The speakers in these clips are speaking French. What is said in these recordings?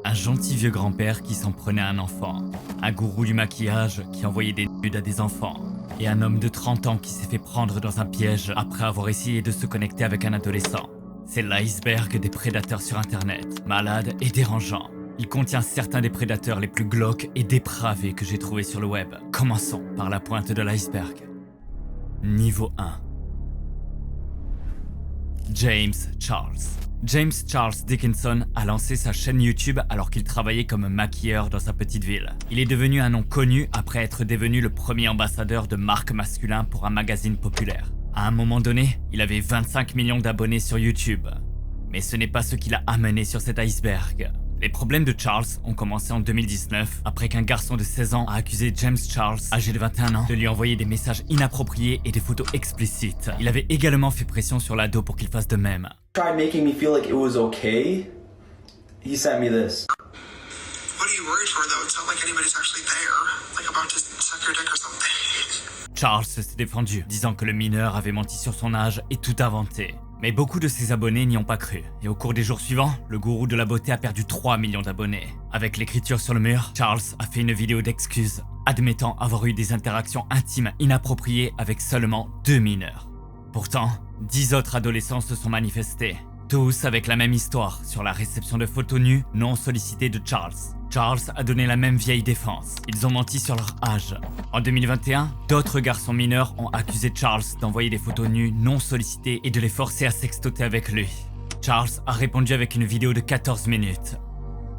Un gentil vieux grand-père qui s'en prenait à un enfant, un gourou du maquillage qui envoyait des nudes à des enfants, et un homme de 30 ans qui s'est fait prendre dans un piège après avoir essayé de se connecter avec un adolescent. C'est l'iceberg des prédateurs sur internet, malade et dérangeant. Il contient certains des prédateurs les plus glauques et dépravés que j'ai trouvés sur le web. Commençons par la pointe de l'iceberg. Niveau 1. James Charles. James Charles Dickinson a lancé sa chaîne YouTube alors qu'il travaillait comme maquilleur dans sa petite ville. Il est devenu un nom connu après être devenu le premier ambassadeur de marque masculin pour un magazine populaire. À un moment donné, il avait 25 millions d'abonnés sur YouTube. Mais ce n'est pas ce qui l'a amené sur cet iceberg. Les problèmes de Charles ont commencé en 2019 après qu'un garçon de 16 ans a accusé James Charles, âgé de 21 ans, de lui envoyer des messages inappropriés et des photos explicites. Il avait également fait pression sur l'ado pour qu'il fasse de même. Tried making me feel like it was okay. He sent me this. What are you worried for though? It's not like anybody's actually there, like about to suck your dick or something. Charles s'est défendu, disant que le mineur avait menti sur son âge et tout inventé. Mais beaucoup de ses abonnés n'y ont pas cru, et au cours des jours suivants, le gourou de la beauté a perdu 3 millions d'abonnés. Avec l'écriture sur le mur, Charles a fait une vidéo d'excuses, admettant avoir eu des interactions intimes inappropriées avec seulement 2 mineurs. Pourtant, 10 autres adolescents se sont manifestés, tous avec la même histoire sur la réception de photos nues non sollicitées de Charles. Charles a donné la même vieille défense. Ils ont menti sur leur âge. En 2021, d'autres garçons mineurs ont accusé Charles d'envoyer des photos nues non sollicitées et de les forcer à sextoter avec lui. Charles a répondu avec une vidéo de 14 minutes.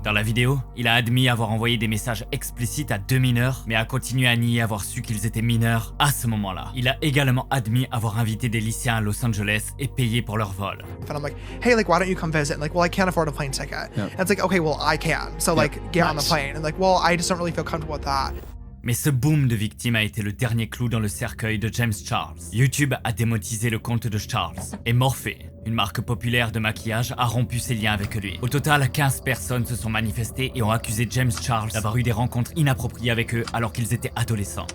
Dans la vidéo, il a admis avoir envoyé des messages explicites à 2 mineurs, mais a continué à nier avoir su qu'ils étaient mineurs à ce moment-là. Il a également admis avoir invité des lycéens à Los Angeles et payé pour leur vol. And I'm like, hey, like, why don't you come visit? And like, well, I can't afford a plane ticket. And it's like, okay, well, I can. So like, get on the plane. And like, well, I just don't really feel comfortable with that. Mais ce boom de victimes a été le dernier clou dans le cercueil de James Charles. YouTube a démonétisé le compte de Charles. Et Morphe, une marque populaire de maquillage, a rompu ses liens avec lui. Au total, 15 personnes se sont manifestées et ont accusé James Charles d'avoir eu des rencontres inappropriées avec eux alors qu'ils étaient adolescents.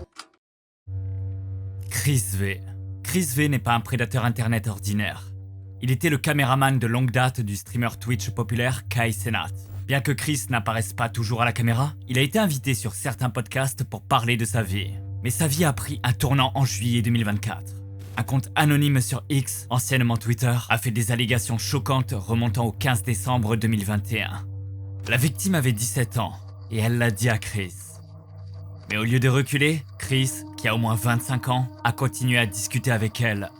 Chris V. Chris V n'est pas un prédateur internet ordinaire. Il était le caméraman de longue date du streamer Twitch populaire Kai Cenat. Bien que Chris n'apparaisse pas toujours à la caméra, il a été invité sur certains podcasts pour parler de sa vie. Mais sa vie a pris un tournant en juillet 2024. Un compte anonyme sur X, anciennement Twitter, a fait des allégations choquantes remontant au 15 décembre 2021. La victime avait 17 ans et elle l'a dit à Chris. Mais au lieu de reculer, Chris, qui a au moins 25 ans, a continué à discuter avec elle.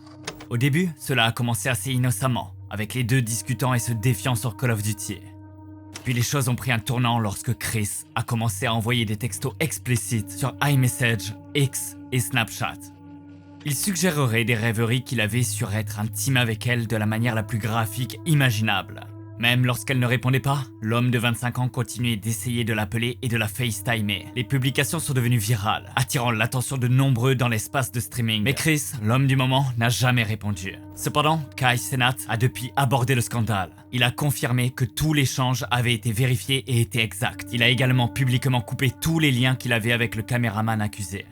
Au début, cela a commencé assez innocemment, avec les deux discutant et se défiant sur Call of Duty. Puis les choses ont pris un tournant lorsque Chris a commencé à envoyer des textos explicites sur iMessage, X et Snapchat. Il suggérerait des rêveries qu'il avait sur être intime avec elle de la manière la plus graphique imaginable. Même lorsqu'elle ne répondait pas, l'homme de 25 ans continuait d'essayer de l'appeler et de la FaceTimer. Les publications sont devenues virales, attirant l'attention de nombreux dans l'espace de streaming. Mais Chris, l'homme du moment, n'a jamais répondu. Cependant, Kai Cenat a depuis abordé le scandale. Il a confirmé que tout l'échange avait été vérifié et était exact. Il a également publiquement coupé tous les liens qu'il avait avec le caméraman accusé.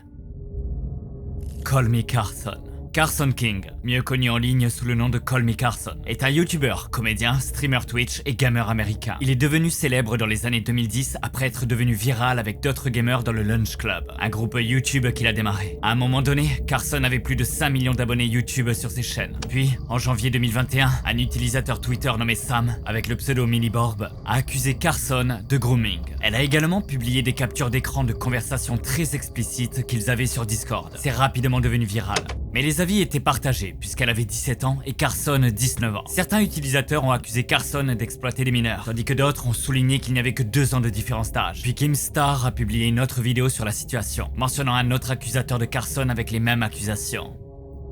Call Me Carson. Carson King, mieux connu en ligne sous le nom de Call Me Carson, est un youtubeur, comédien, streamer Twitch et gamer américain. Il est devenu célèbre dans les années 2010 après être devenu viral avec d'autres gamers dans le Lunch Club, un groupe YouTube qu'il a démarré. À un moment donné, Carson avait plus de 5 millions d'abonnés YouTube sur ses chaînes. Puis, en janvier 2021, un utilisateur Twitter nommé Sam, avec le pseudo Miniborb, a accusé Carson de grooming. Elle a également publié des captures d'écran de conversations très explicites qu'ils avaient sur Discord. C'est rapidement devenu viral. Mais les avis étaient partagés puisqu'elle avait 17 ans et Carson 19 ans. Certains utilisateurs ont accusé Carson d'exploiter les mineurs, tandis que d'autres ont souligné qu'il n'y avait que 2 ans de différence d'âge. Puis Kim Star a publié une autre vidéo sur la situation, mentionnant un autre accusateur de Carson avec les mêmes accusations.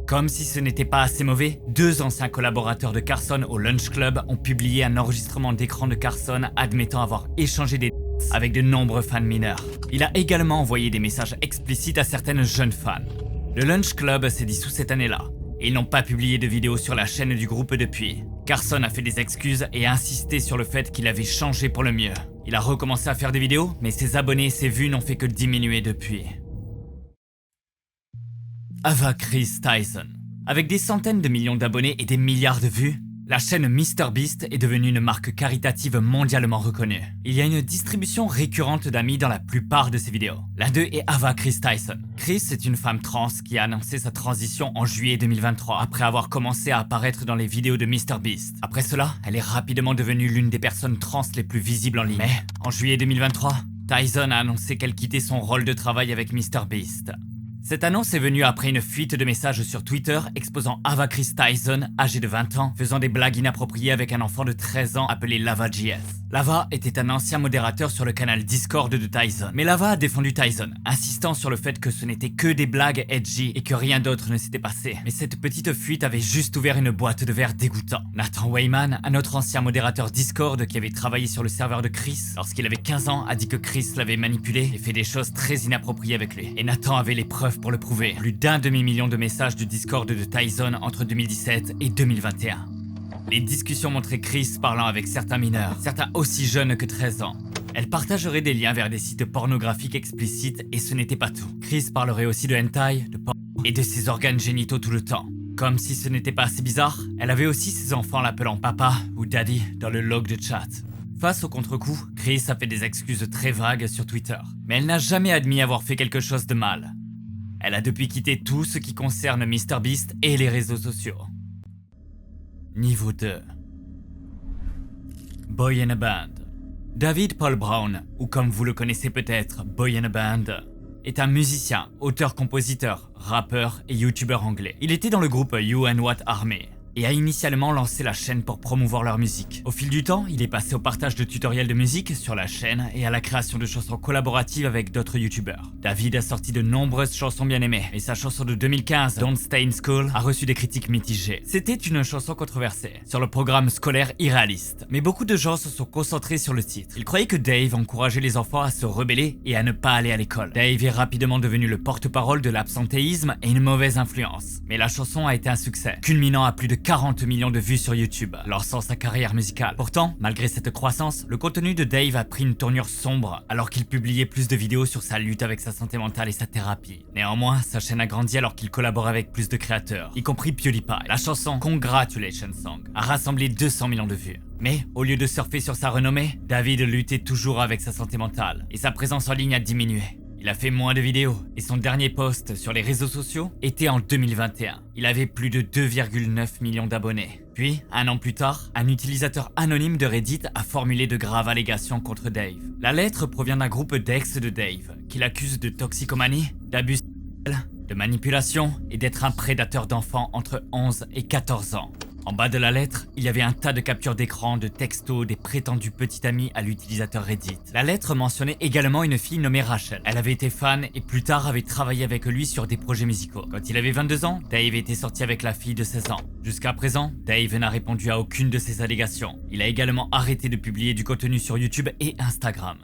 Comme si ce n'était pas assez mauvais, 2 anciens collaborateurs de Carson au Lunch Club ont publié un enregistrement d'écran de Carson admettant avoir échangé des avec de nombreux fans mineurs. Il a également envoyé des messages explicites à certaines jeunes fans. Le Lunch Club s'est dissous cette année-là, et ils n'ont pas publié de vidéo sur la chaîne du groupe depuis. Carson a fait des excuses et a insisté sur le fait qu'il avait changé pour le mieux. Il a recommencé à faire des vidéos, mais ses abonnés et ses vues n'ont fait que diminuer depuis. Ava Chris Tyson. Avec des centaines de millions d'abonnés et des milliards de vues, la chaîne MrBeast est devenue une marque caritative mondialement reconnue. Il y a une distribution récurrente d'amis dans la plupart de ses vidéos. L'un d'eux est Ava Chris Tyson. Chris est une femme trans qui a annoncé sa transition en juillet 2023 après avoir commencé à apparaître dans les vidéos de MrBeast. Après cela, elle est rapidement devenue l'une des personnes trans les plus visibles en ligne. Mais en juillet 2023, Tyson a annoncé qu'elle quittait son rôle de travail avec MrBeast. Cette annonce est venue après une fuite de messages sur Twitter exposant Ava Chris Tyson, âgée de 20 ans, faisant des blagues inappropriées avec un enfant de 13 ans appelé Lava.js. Lava était un ancien modérateur sur le canal Discord de Tyson. Mais Lava a défendu Tyson, insistant sur le fait que ce n'était que des blagues edgy et que rien d'autre ne s'était passé. Mais cette petite fuite avait juste ouvert une boîte de verre dégoûtant. Nathan Weyman, un autre ancien modérateur Discord qui avait travaillé sur le serveur de Chris, lorsqu'il avait 15 ans, a dit que Chris l'avait manipulé et fait des choses très inappropriées avec lui. Et Nathan avait les preuves pour le prouver. Plus d'1 demi-million de messages du Discord de Tyson entre 2017 et 2021. Les discussions montraient Chris parlant avec certains mineurs, certains aussi jeunes que 13 ans. Elle partagerait des liens vers des sites pornographiques explicites et ce n'était pas tout. Chris parlerait aussi de hentai, de porno et de ses organes génitaux tout le temps. Comme si ce n'était pas assez bizarre, elle avait aussi ses enfants l'appelant papa ou daddy dans le log de chat. Face au contre-coup, Chris a fait des excuses très vagues sur Twitter. Mais elle n'a jamais admis avoir fait quelque chose de mal. Elle a depuis quitté tout ce qui concerne MrBeast et les réseaux sociaux. Niveau 2. Boy in a Band. David Paul Brown, ou comme vous le connaissez peut-être, Boy in a Band, est un musicien, auteur-compositeur, rappeur et youtubeur anglais. Il était dans le groupe You and What Army et a initialement lancé la chaîne pour promouvoir leur musique. Au fil du temps, il est passé au partage de tutoriels de musique sur la chaîne et à la création de chansons collaboratives avec d'autres youtubeurs. David a sorti de nombreuses chansons bien aimées, et sa chanson de 2015, Don't Stay in School, a reçu des critiques mitigées. C'était une chanson controversée, sur le programme scolaire irréaliste, mais beaucoup de gens se sont concentrés sur le titre. Ils croyaient que Dave encourageait les enfants à se rebeller et à ne pas aller à l'école. Dave est rapidement devenu le porte-parole de l'absentéisme et une mauvaise influence, mais la chanson a été un succès, culminant à plus de 40 millions de vues sur YouTube, lançant sa carrière musicale. Pourtant, malgré cette croissance, le contenu de Dave a pris une tournure sombre, alors qu'il publiait plus de vidéos sur sa lutte avec sa santé mentale et sa thérapie. Néanmoins, sa chaîne a grandi alors qu'il collabore avec plus de créateurs, y compris PewDiePie. La chanson Congratulations Song a rassemblé 200 millions de vues. Mais, au lieu de surfer sur sa renommée, David luttait toujours avec sa santé mentale, et sa présence en ligne a diminué. Il a fait moins de vidéos, et son dernier post sur les réseaux sociaux était en 2021. Il avait plus de 2,9 millions d'abonnés. Puis, un an plus tard, un utilisateur anonyme de Reddit a formulé de graves allégations contre Dave. La lettre provient d'un groupe d'ex de Dave, qui l'accuse de toxicomanie, d'abus sexuels, de manipulation et d'être un prédateur d'enfants entre 11 et 14 ans. En bas de la lettre, il y avait un tas de captures d'écran, de textos des prétendus petits amis à l'utilisateur Reddit. La lettre mentionnait également une fille nommée Rachel. Elle avait été fan et plus tard avait travaillé avec lui sur des projets musicaux. Quand il avait 22 ans, Dave était sorti avec la fille de 16 ans. Jusqu'à présent, Dave n'a répondu à aucune de ces allégations. Il a également arrêté de publier du contenu sur YouTube et Instagram.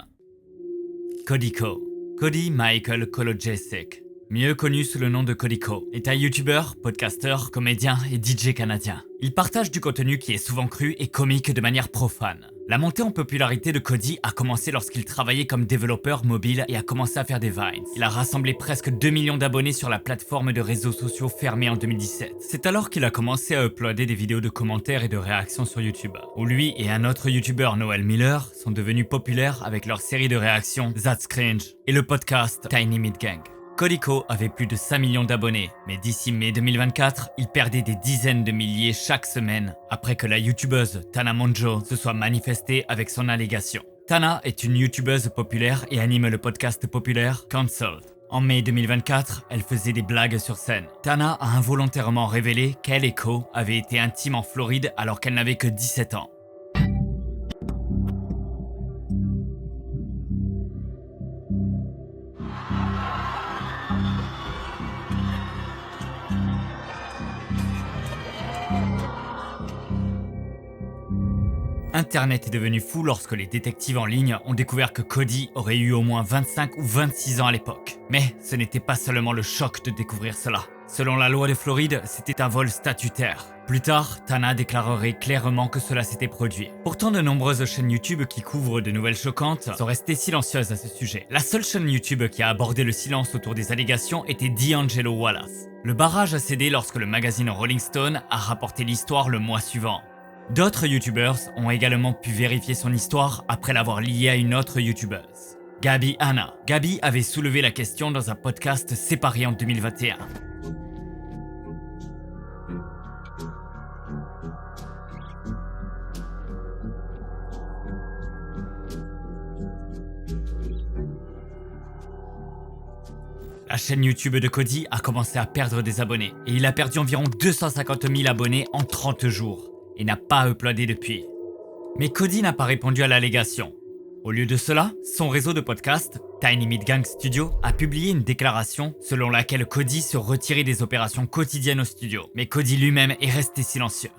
Cody Ko. Cody Michael Kolojecic, mieux connu sous le nom de Cody Ko, est un youtubeur, podcasteur, comédien et DJ canadien. Il partage du contenu qui est souvent cru et comique de manière profane. La montée en popularité de Cody a commencé lorsqu'il travaillait comme développeur mobile et a commencé à faire des vines. Il a rassemblé presque 2 millions d'abonnés sur la plateforme de réseaux sociaux fermée en 2017. C'est alors qu'il a commencé à uploader des vidéos de commentaires et de réactions sur YouTube, où lui et un autre youtubeur, Noel Miller, sont devenus populaires avec leur série de réactions That's Cringe et le podcast Tiny Meat Gang. Cody Ko avait plus de 5 millions d'abonnés, mais d'ici mai 2024, il perdait des dizaines de milliers chaque semaine après que la youtubeuse Tana Mongeau se soit manifestée avec son allégation. Tana est une youtubeuse populaire et anime le podcast populaire Cancelled. En mai 2024, elle faisait des blagues sur scène. Tana a involontairement révélé qu'elle et Ko avaient été intimes en Floride alors qu'elle n'avait que 17 ans. Internet est devenu fou lorsque les détectives en ligne ont découvert que Cody aurait eu au moins 25 ou 26 ans à l'époque. Mais ce n'était pas seulement le choc de découvrir cela. Selon la loi de Floride, c'était un vol statutaire. Plus tard, Tana déclarerait clairement que cela s'était produit. Pourtant, de nombreuses chaînes YouTube qui couvrent de nouvelles choquantes sont restées silencieuses à ce sujet. La seule chaîne YouTube qui a abordé le silence autour des allégations était D'Angelo Wallace. Le barrage a cédé lorsque le magazine Rolling Stone a rapporté l'histoire le mois suivant. D'autres YouTubers ont également pu vérifier son histoire après l'avoir liée à une autre YouTubeuse, Gaby Hanna. Gaby avait soulevé la question dans un podcast séparé en 2021. La chaîne YouTube de Cody a commencé à perdre des abonnés et il a perdu environ 250 000 abonnés en 30 jours et n'a pas uploadé depuis. Mais Cody n'a pas répondu à l'allégation. Au lieu de cela, son réseau de podcasts, Tiny Meat Gang Studio, a publié une déclaration selon laquelle Cody se retirait des opérations quotidiennes au studio. Mais Cody lui-même est resté silencieux.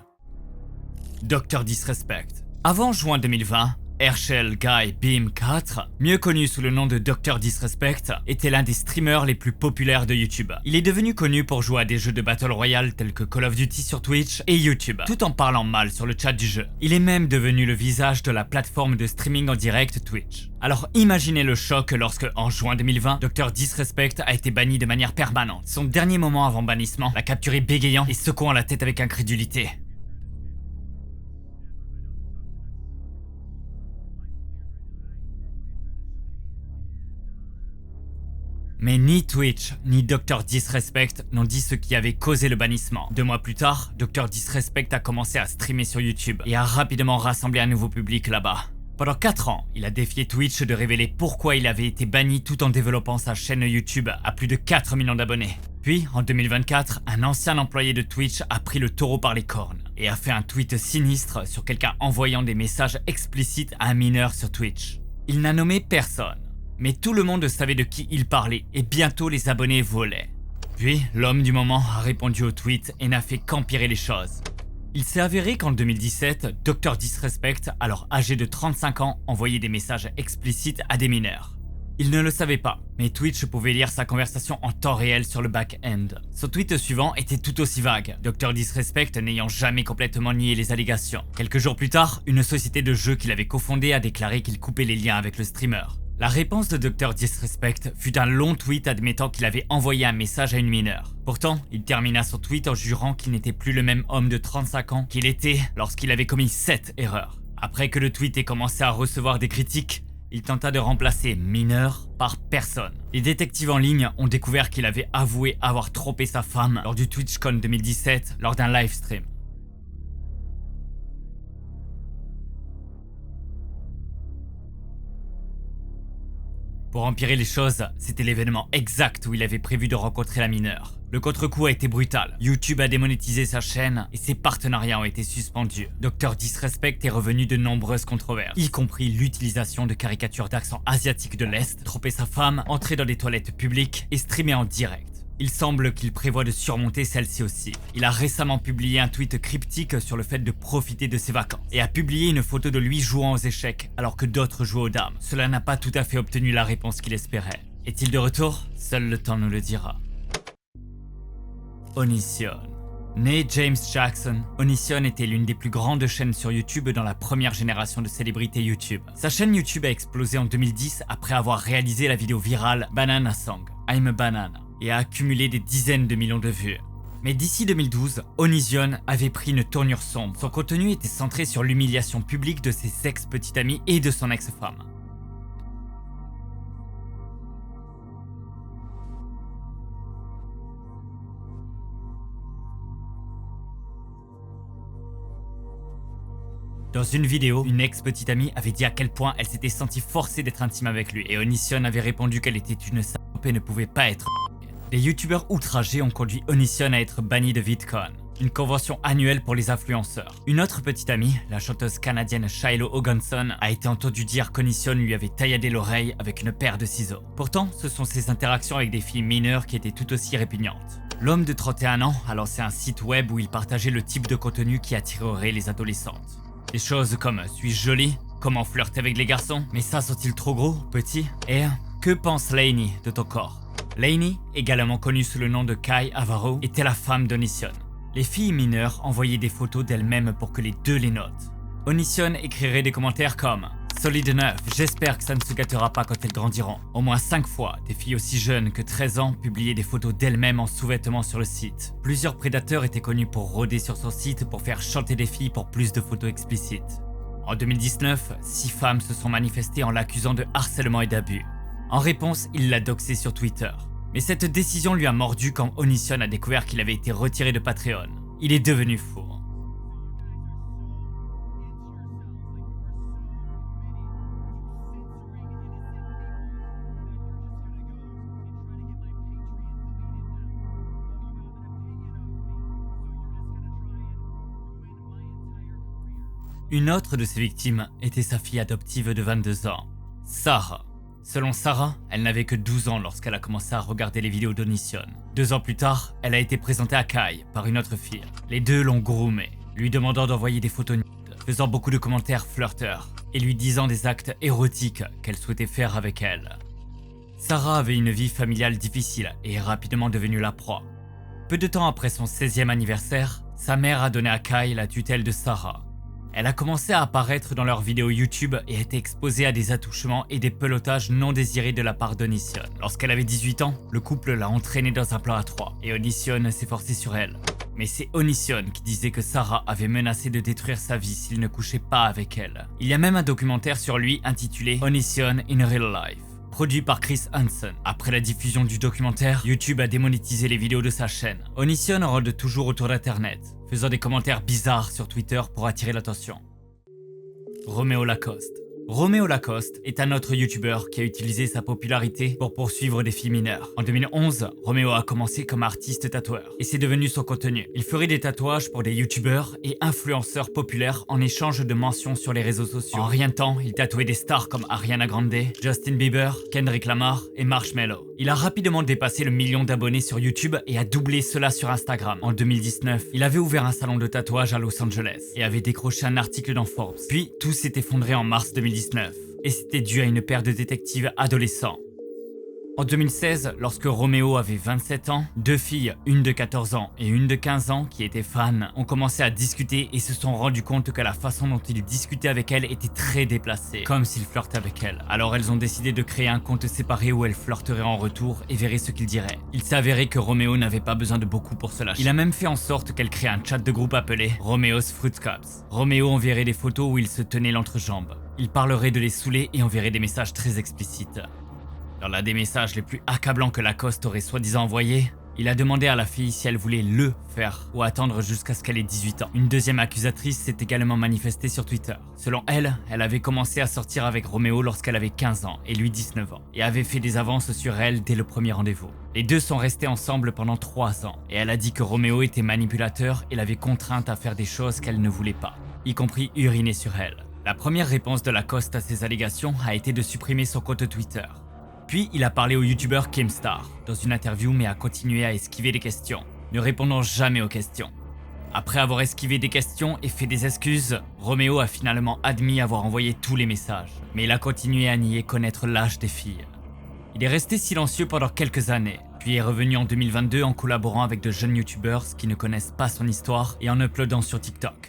Dr Disrespect. Avant juin 2020, Herschel Guy Beam 4, mieux connu sous le nom de Dr Disrespect, était l'un des streamers les plus populaires de YouTube. Il est devenu connu pour jouer à des jeux de Battle Royale tels que Call of Duty sur Twitch et YouTube, tout en parlant mal sur le chat du jeu. Il est même devenu le visage de la plateforme de streaming en direct Twitch. Alors imaginez le choc lorsque, en juin 2020, Dr Disrespect a été banni de manière permanente. Son dernier moment avant bannissement l'a capturé bégayant et secouant la tête avec incrédulité. Mais ni Twitch, ni Dr Disrespect n'ont dit ce qui avait causé le bannissement. 2 mois plus tard, Dr Disrespect a commencé à streamer sur YouTube et a rapidement rassemblé un nouveau public là-bas. Pendant 4 ans, il a défié Twitch de révéler pourquoi il avait été banni tout en développant sa chaîne YouTube à plus de 4 millions d'abonnés. Puis, en 2024, un ancien employé de Twitch a pris le taureau par les cornes et a fait un tweet sinistre sur quelqu'un envoyant des messages explicites à un mineur sur Twitch. Il n'a nommé personne. Mais tout le monde savait de qui il parlait et bientôt les abonnés volaient. Puis, l'homme du moment a répondu au tweet et n'a fait qu'empirer les choses. Il s'est avéré qu'en 2017, Dr Disrespect, alors âgé de 35 ans, envoyait des messages explicites à des mineurs. Il ne le savait pas, mais Twitch pouvait lire sa conversation en temps réel sur le back-end. Son tweet suivant était tout aussi vague, Dr Disrespect n'ayant jamais complètement nié les allégations. Quelques jours plus tard, une société de jeux qu'il avait cofondée a déclaré qu'il coupait les liens avec le streamer. La réponse de Dr Disrespect fut un long tweet admettant qu'il avait envoyé un message à une mineure. Pourtant, il termina son tweet en jurant qu'il n'était plus le même homme de 35 ans qu'il était lorsqu'il avait commis 7 erreurs. Après que le tweet ait commencé à recevoir des critiques, il tenta de remplacer mineur par personne. Les détectives en ligne ont découvert qu'il avait avoué avoir trompé sa femme lors du TwitchCon 2017 lors d'un live stream. Pour empirer les choses, c'était l'événement exact où il avait prévu de rencontrer la mineure. Le contre-coup a été brutal. YouTube a démonétisé sa chaîne et ses partenariats ont été suspendus. Dr Disrespect est revenu de nombreuses controverses, y compris l'utilisation de caricatures d'accent asiatique de l'Est, tromper sa femme, entrer dans des toilettes publiques et streamer en direct. Il semble qu'il prévoit de surmonter celle-ci aussi. Il a récemment publié un tweet cryptique sur le fait de profiter de ses vacances et a publié une photo de lui jouant aux échecs alors que d'autres jouaient aux dames. Cela n'a pas tout à fait obtenu la réponse qu'il espérait. Est-il de retour? Seul le temps nous le dira. Onision. Né James Jackson, Onision était l'une des plus grandes chaînes sur YouTube dans la première génération de célébrités YouTube. Sa chaîne YouTube a explosé en 2010 après avoir réalisé la vidéo virale Banana Song, I'm a Banana, et a accumulé des dizaines de millions de vues. Mais d'ici 2012, Onision avait pris une tournure sombre. Son contenu était centré sur l'humiliation publique de ses ex-petites amies et de son ex-femme. Dans une vidéo, une ex-petite amie avait dit à quel point elle s'était sentie forcée d'être intime avec lui, et Onision avait répondu qu'elle était une salope et ne pouvait pas être. Les youtubeurs outragés ont conduit Onision à être banni de VidCon, une convention annuelle pour les influenceurs. Une autre petite amie, la chanteuse canadienne Shiloh Hoganson, a été entendue dire qu'Onision lui avait tailladé l'oreille avec une paire de ciseaux. Pourtant, ce sont ses interactions avec des filles mineures qui étaient tout aussi répugnantes. L'homme de 31 ans a lancé un site web où il partageait le type de contenu qui attirerait les adolescentes. Des choses comme « suis-je jolie ? Comment flirter avec les garçons ? Mes seins sont-ils trop gros, petits ? Et que pense Lainey de ton corps ?» Lainey, également connue sous le nom de Kai Avaro, était la femme d'Onision. Les filles mineures envoyaient des photos d'elles-mêmes pour que les deux les notent. Onision écrirait des commentaires comme « Solide 9, j'espère que ça ne se gâtera pas quand elles grandiront ». Au moins 5 fois, des filles aussi jeunes que 13 ans publiaient des photos d'elles-mêmes en sous-vêtements sur le site. Plusieurs prédateurs étaient connus pour rôder sur son site pour faire chanter des filles pour plus de photos explicites. En 2019, 6 femmes se sont manifestées en l'accusant de harcèlement et d'abus. En réponse, il l'a doxé sur Twitter. Mais cette décision lui a mordu quand Onision a découvert qu'il avait été retiré de Patreon. Il est devenu fou. Une autre de ses victimes était sa fille adoptive de 22 ans, Sarah. Selon Sarah, elle n'avait que 12 ans lorsqu'elle a commencé à regarder les vidéos d'Onision. 2 ans plus tard, elle a été présentée à Kai par une autre fille. Les deux l'ont groomée, lui demandant d'envoyer des photos nudes, faisant beaucoup de commentaires flirteurs et lui disant des actes érotiques qu'elle souhaitait faire avec elle. Sarah avait une vie familiale difficile et est rapidement devenue la proie. Peu de temps après son 16e anniversaire, sa mère a donné à Kai la tutelle de Sarah. Elle a commencé à apparaître dans leurs vidéos YouTube et a été exposée à des attouchements et des pelotages non désirés de la part d'Onision. Lorsqu'elle avait 18 ans, le couple l'a entraînée dans un plan à 3 et Onision s'est forcé sur elle. Mais c'est Onision qui disait que Sarah avait menacé de détruire sa vie s'il ne couchait pas avec elle. Il y a même un documentaire sur lui intitulé Onision in Real Life, produit par Chris Hansen. Après la diffusion du documentaire, YouTube a démonétisé les vidéos de sa chaîne. Onision rôde toujours autour d'Internet, faisant des commentaires bizarres sur Twitter pour attirer l'attention. Romeo Lacoste. Romeo Lacoste est un autre youtubeur qui a utilisé sa popularité pour poursuivre des filles mineures. En 2011, Romeo a commencé comme artiste tatoueur et c'est devenu son contenu. Il ferait des tatouages pour des youtubeurs et influenceurs populaires en échange de mentions sur les réseaux sociaux. En rien de temps, il tatouait des stars comme Ariana Grande, Justin Bieber, Kendrick Lamar et Marshmello. Il a rapidement dépassé le 1 million d'abonnés sur YouTube et a doublé cela sur Instagram. En 2019, il avait ouvert un salon de tatouage à Los Angeles et avait décroché un article dans Forbes. Puis tout s'est effondré en mars 2019 et c'était dû à une paire de détectives adolescents. En 2016, lorsque Romeo avait 27 ans, 2 filles, une de 14 ans et une de 15 ans qui étaient fans, ont commencé à discuter et se sont rendu compte que la façon dont il discutait avec elle était très déplacée, comme s'il flirtait avec elle. Alors elles ont décidé de créer un compte séparé où elle flirterait en retour et verrait ce qu'il dirait. Il s'est avéré que Romeo n'avait pas besoin de beaucoup pour se lâcher. Il a même fait en sorte qu'elle crée un chat de groupe appelé Romeo's Fruit Cups. Romeo enverrait des photos où il se tenait l'entrejambe. Il parlerait de les saouler et enverrait des messages très explicites. Dans l'un des messages les plus accablants que Lacoste aurait soi-disant envoyé, il a demandé à la fille si elle voulait le faire ou attendre jusqu'à ce qu'elle ait 18 ans. Une deuxième accusatrice s'est également manifestée sur Twitter. Selon elle, elle avait commencé à sortir avec Romeo lorsqu'elle avait 15 ans et lui 19 ans, et avait fait des avances sur elle dès le premier rendez-vous. Les deux sont restés ensemble pendant 3 ans, et elle a dit que Romeo était manipulateur et l'avait contrainte à faire des choses qu'elle ne voulait pas, y compris uriner sur elle. La première réponse de Lacoste à ces allégations a été de supprimer son compte Twitter. Puis il a parlé au youtubeur Keemstar dans une interview mais a continué à esquiver des questions, ne répondant jamais aux questions. Après avoir esquivé des questions et fait des excuses, Romeo a finalement admis avoir envoyé tous les messages, mais il a continué à nier connaître l'âge des filles. Il est resté silencieux pendant quelques années, puis est revenu en 2022 en collaborant avec de jeunes youtubeurs qui ne connaissent pas son histoire et en uploadant sur TikTok.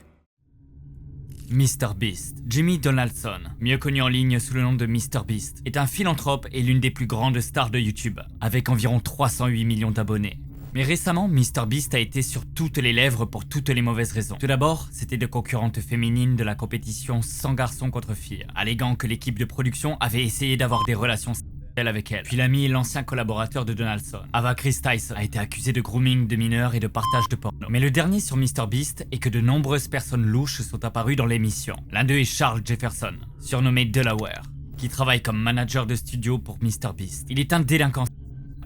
MrBeast. Jimmy Donaldson, mieux connu en ligne sous le nom de MrBeast, est un philanthrope et l'une des plus grandes stars de YouTube, avec environ 308 millions d'abonnés. Mais récemment, MrBeast a été sur toutes les lèvres pour toutes les mauvaises raisons. Tout d'abord, c'était de concurrentes féminines de la compétition 100 garçons contre filles, alléguant que l'équipe de production avait essayé d'avoir des relations avec elle. Puis l'ami et l'ancien collaborateur de Donaldson, Ava Chris Tyson, a été accusé de grooming de mineurs et de partage de porno. Mais le dernier sur MrBeast est que de nombreuses personnes louches sont apparues dans l'émission. L'un d'eux est Charles Jefferson, surnommé Delaware, qui travaille comme manager de studio pour MrBeast. Il est un délinquant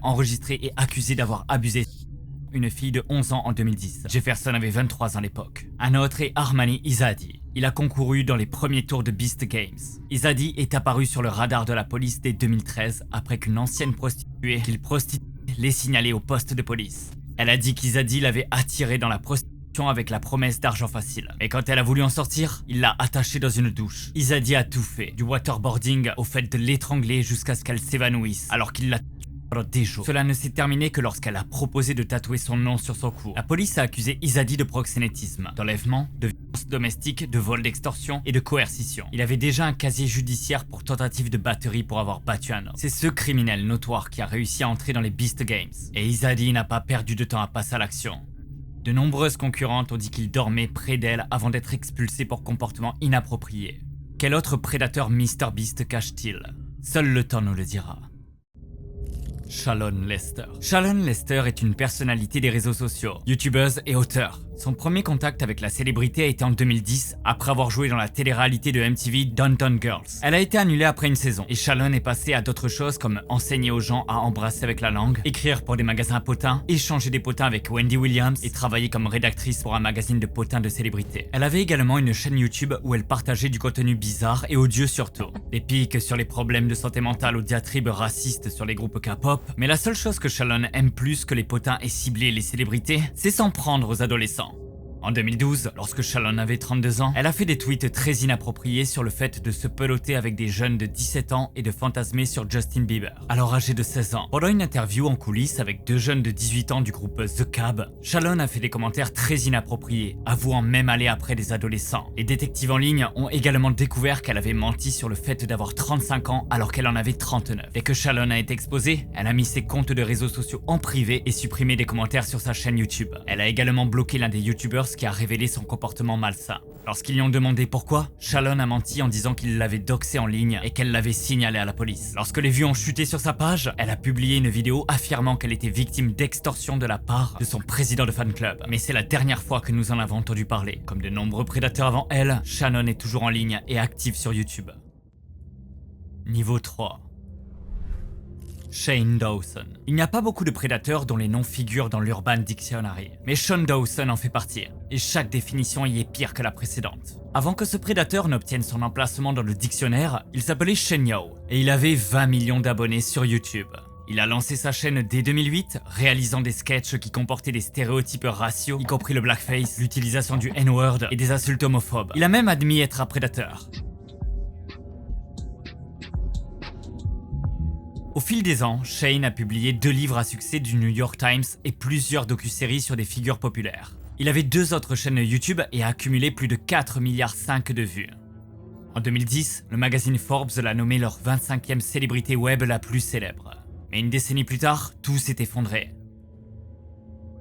enregistré et accusé d'avoir abusé une fille de 11 ans en 2010. Jefferson avait 23 ans à l'époque. Un autre est Armani Izadi. Il a concouru dans les premiers tours de Beast Games. Izadi est apparu sur le radar de la police dès 2013 après qu'une ancienne prostituée qu'il prostituait l'ait signalé au poste de police. Elle a dit qu'Izadi l'avait attiré dans la prostitution avec la promesse d'argent facile. Mais quand elle a voulu en sortir, il l'a attachée dans une douche. Izadi a tout fait, du waterboarding au fait de l'étrangler jusqu'à ce qu'elle s'évanouisse, alors qu'il l'a pendant des jours. Cela ne s'est terminé que lorsqu'elle a proposé de tatouer son nom sur son cou. La police a accusé Izadi de proxénétisme, d'enlèvement, de violence domestique, de vol d'extorsion et de coercition. Il avait déjà un casier judiciaire pour tentative de batterie pour avoir battu un homme. C'est ce criminel notoire qui a réussi à entrer dans les Beast Games. Et Izadi n'a pas perdu de temps à passer à l'action. De nombreuses concurrentes ont dit qu'il dormait près d'elle avant d'être expulsé pour comportement inapproprié. Quel autre prédateur MrBeast cache-t-il? Seul le temps nous le dira. Shalon Lester. Shalon Lester est une personnalité des réseaux sociaux, youtubeuse et auteure. Son premier contact avec la célébrité a été en 2010, après avoir joué dans la télé-réalité de MTV Downtown Girls. Elle a été annulée après une saison, et Shalon est passée à d'autres choses comme enseigner aux gens à embrasser avec la langue, écrire pour des magasins à potins, échanger des potins avec Wendy Williams et travailler comme rédactrice pour un magazine de potins de célébrités. Elle avait également une chaîne YouTube où elle partageait du contenu bizarre et odieux surtout. Des pics sur les problèmes de santé mentale ou diatribes racistes sur les groupes K-pop, mais la seule chose que Shalon aime plus que les potins et cibler les célébrités, c'est s'en prendre aux adolescents. En 2012, lorsque Shalon avait 32 ans, elle a fait des tweets très inappropriés sur le fait de se peloter avec des jeunes de 17 ans et de fantasmer sur Justin Bieber, alors âgé de 16 ans. Pendant une interview en coulisses avec deux jeunes de 18 ans du groupe The Cab, Shalon a fait des commentaires très inappropriés, avouant même aller après des adolescents. Les détectives en ligne ont également découvert qu'elle avait menti sur le fait d'avoir 35 ans alors qu'elle en avait 39. Dès que Shalon a été exposée, elle a mis ses comptes de réseaux sociaux en privé et supprimé des commentaires sur sa chaîne YouTube. Elle a également bloqué l'un des youtubeurs qui a révélé son comportement malsain. Lorsqu'ils lui ont demandé pourquoi, Shalon a menti en disant qu'il l'avait doxé en ligne et qu'elle l'avait signalé à la police. Lorsque les vues ont chuté sur sa page, elle a publié une vidéo affirmant qu'elle était victime d'extorsion de la part de son président de fan club. Mais c'est la dernière fois que nous en avons entendu parler. Comme de nombreux prédateurs avant elle, Shalon est toujours en ligne et active sur YouTube. Niveau 3. Shane Dawson. Il n'y a pas beaucoup de prédateurs dont les noms figurent dans l'Urban Dictionary, mais Shane Dawson en fait partie, et chaque définition y est pire que la précédente. Avant que ce prédateur n'obtienne son emplacement dans le dictionnaire, il s'appelait Shane Yao, et il avait 20 millions d'abonnés sur YouTube. Il a lancé sa chaîne dès 2008, réalisant des sketchs qui comportaient des stéréotypes raciaux, y compris le blackface, l'utilisation du N-word et des insultes homophobes. Il a même admis être un prédateur. Au fil des ans, Shane a publié 2 livres à succès du New York Times et plusieurs docu-séries sur des figures populaires. Il avait 2 autres chaînes YouTube et a accumulé plus de 4,5 milliards de vues. En 2010, le magazine Forbes l'a nommé leur 25e célébrité web la plus célèbre. Mais une décennie plus tard, tout s'est effondré.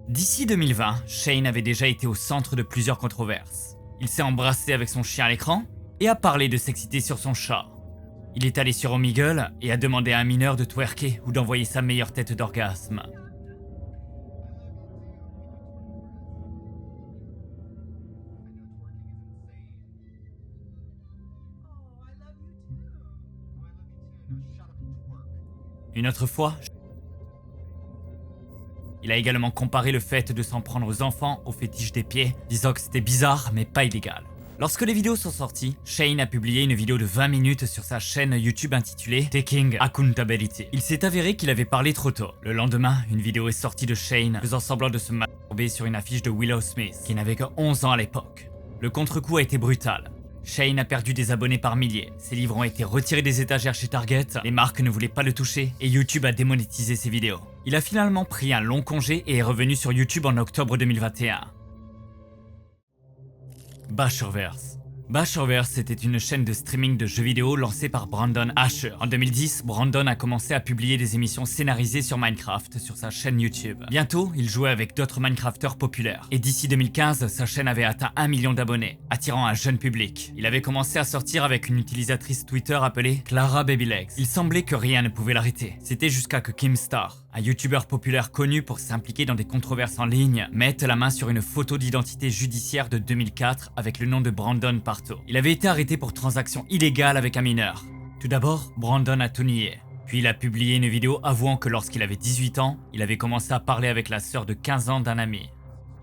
D'ici 2020, Shane avait déjà été au centre de plusieurs controverses. Il s'est embrassé avec son chien à l'écran et a parlé de s'exciter sur son chat. Il est allé sur Omegle et a demandé à un mineur de twerker ou d'envoyer sa meilleure tête d'orgasme. Une autre fois, il a également comparé le fait de s'en prendre aux enfants au fétiche des pieds, disant que c'était bizarre mais pas illégal. Lorsque les vidéos sont sorties, Shane a publié une vidéo de 20 minutes sur sa chaîne YouTube intitulée Taking Accountability. Il s'est avéré qu'il avait parlé trop tôt. Le lendemain, une vidéo est sortie de Shane faisant semblant de se masturber sur une affiche de Willow Smith, qui n'avait que 11 ans à l'époque. Le contre-coup a été brutal. Shane a perdu des abonnés par milliers, ses livres ont été retirés des étagères chez Target, les marques ne voulaient pas le toucher et YouTube a démonétisé ses vidéos. Il a finalement pris un long congé et est revenu sur YouTube en octobre 2021. Bashverse. Bashverse était une chaîne de streaming de jeux vidéo lancée par Brandon Asher. En 2010, Brandon a commencé à publier des émissions scénarisées sur Minecraft sur sa chaîne YouTube. Bientôt, il jouait avec d'autres Minecrafters populaires. Et d'ici 2015, sa chaîne avait atteint 1 million d'abonnés, attirant un jeune public. Il avait commencé à sortir avec une utilisatrice Twitter appelée Clara Babylegs. Il semblait que rien ne pouvait l'arrêter. C'était jusqu'à que Kim Star, un youtubeur populaire connu pour s'impliquer dans des controverses en ligne, mette la main sur une photo d'identité judiciaire de 2004 avec le nom de Brandon partout. Il avait été arrêté pour transaction illégale avec un mineur. Tout d'abord, Brandon a tout nié. Puis il a publié une vidéo avouant que lorsqu'il avait 18 ans, il avait commencé à parler avec la sœur de 15 ans d'un ami.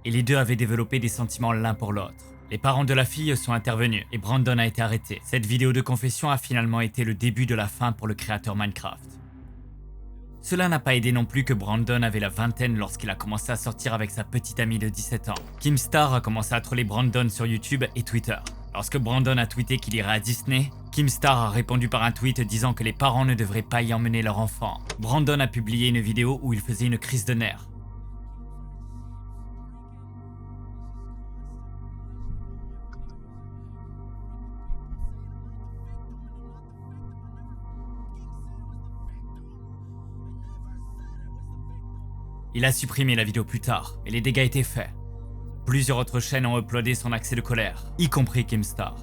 Et les deux avaient développé des sentiments l'un pour l'autre. Les parents de la fille sont intervenus et Brandon a été arrêté. Cette vidéo de confession a finalement été le début de la fin pour le créateur Minecraft. Cela n'a pas aidé non plus que Brandon avait la vingtaine lorsqu'il a commencé à sortir avec sa petite amie de 17 ans. Keemstar a commencé à troller Brandon sur YouTube et Twitter. Lorsque Brandon a tweeté qu'il irait à Disney, Keemstar a répondu par un tweet disant que les parents ne devraient pas y emmener leur enfant. Brandon a publié une vidéo où il faisait une crise de nerfs. Il a supprimé la vidéo plus tard, mais les dégâts étaient faits. Plusieurs autres chaînes ont uploadé son accès de colère, y compris Keemstar.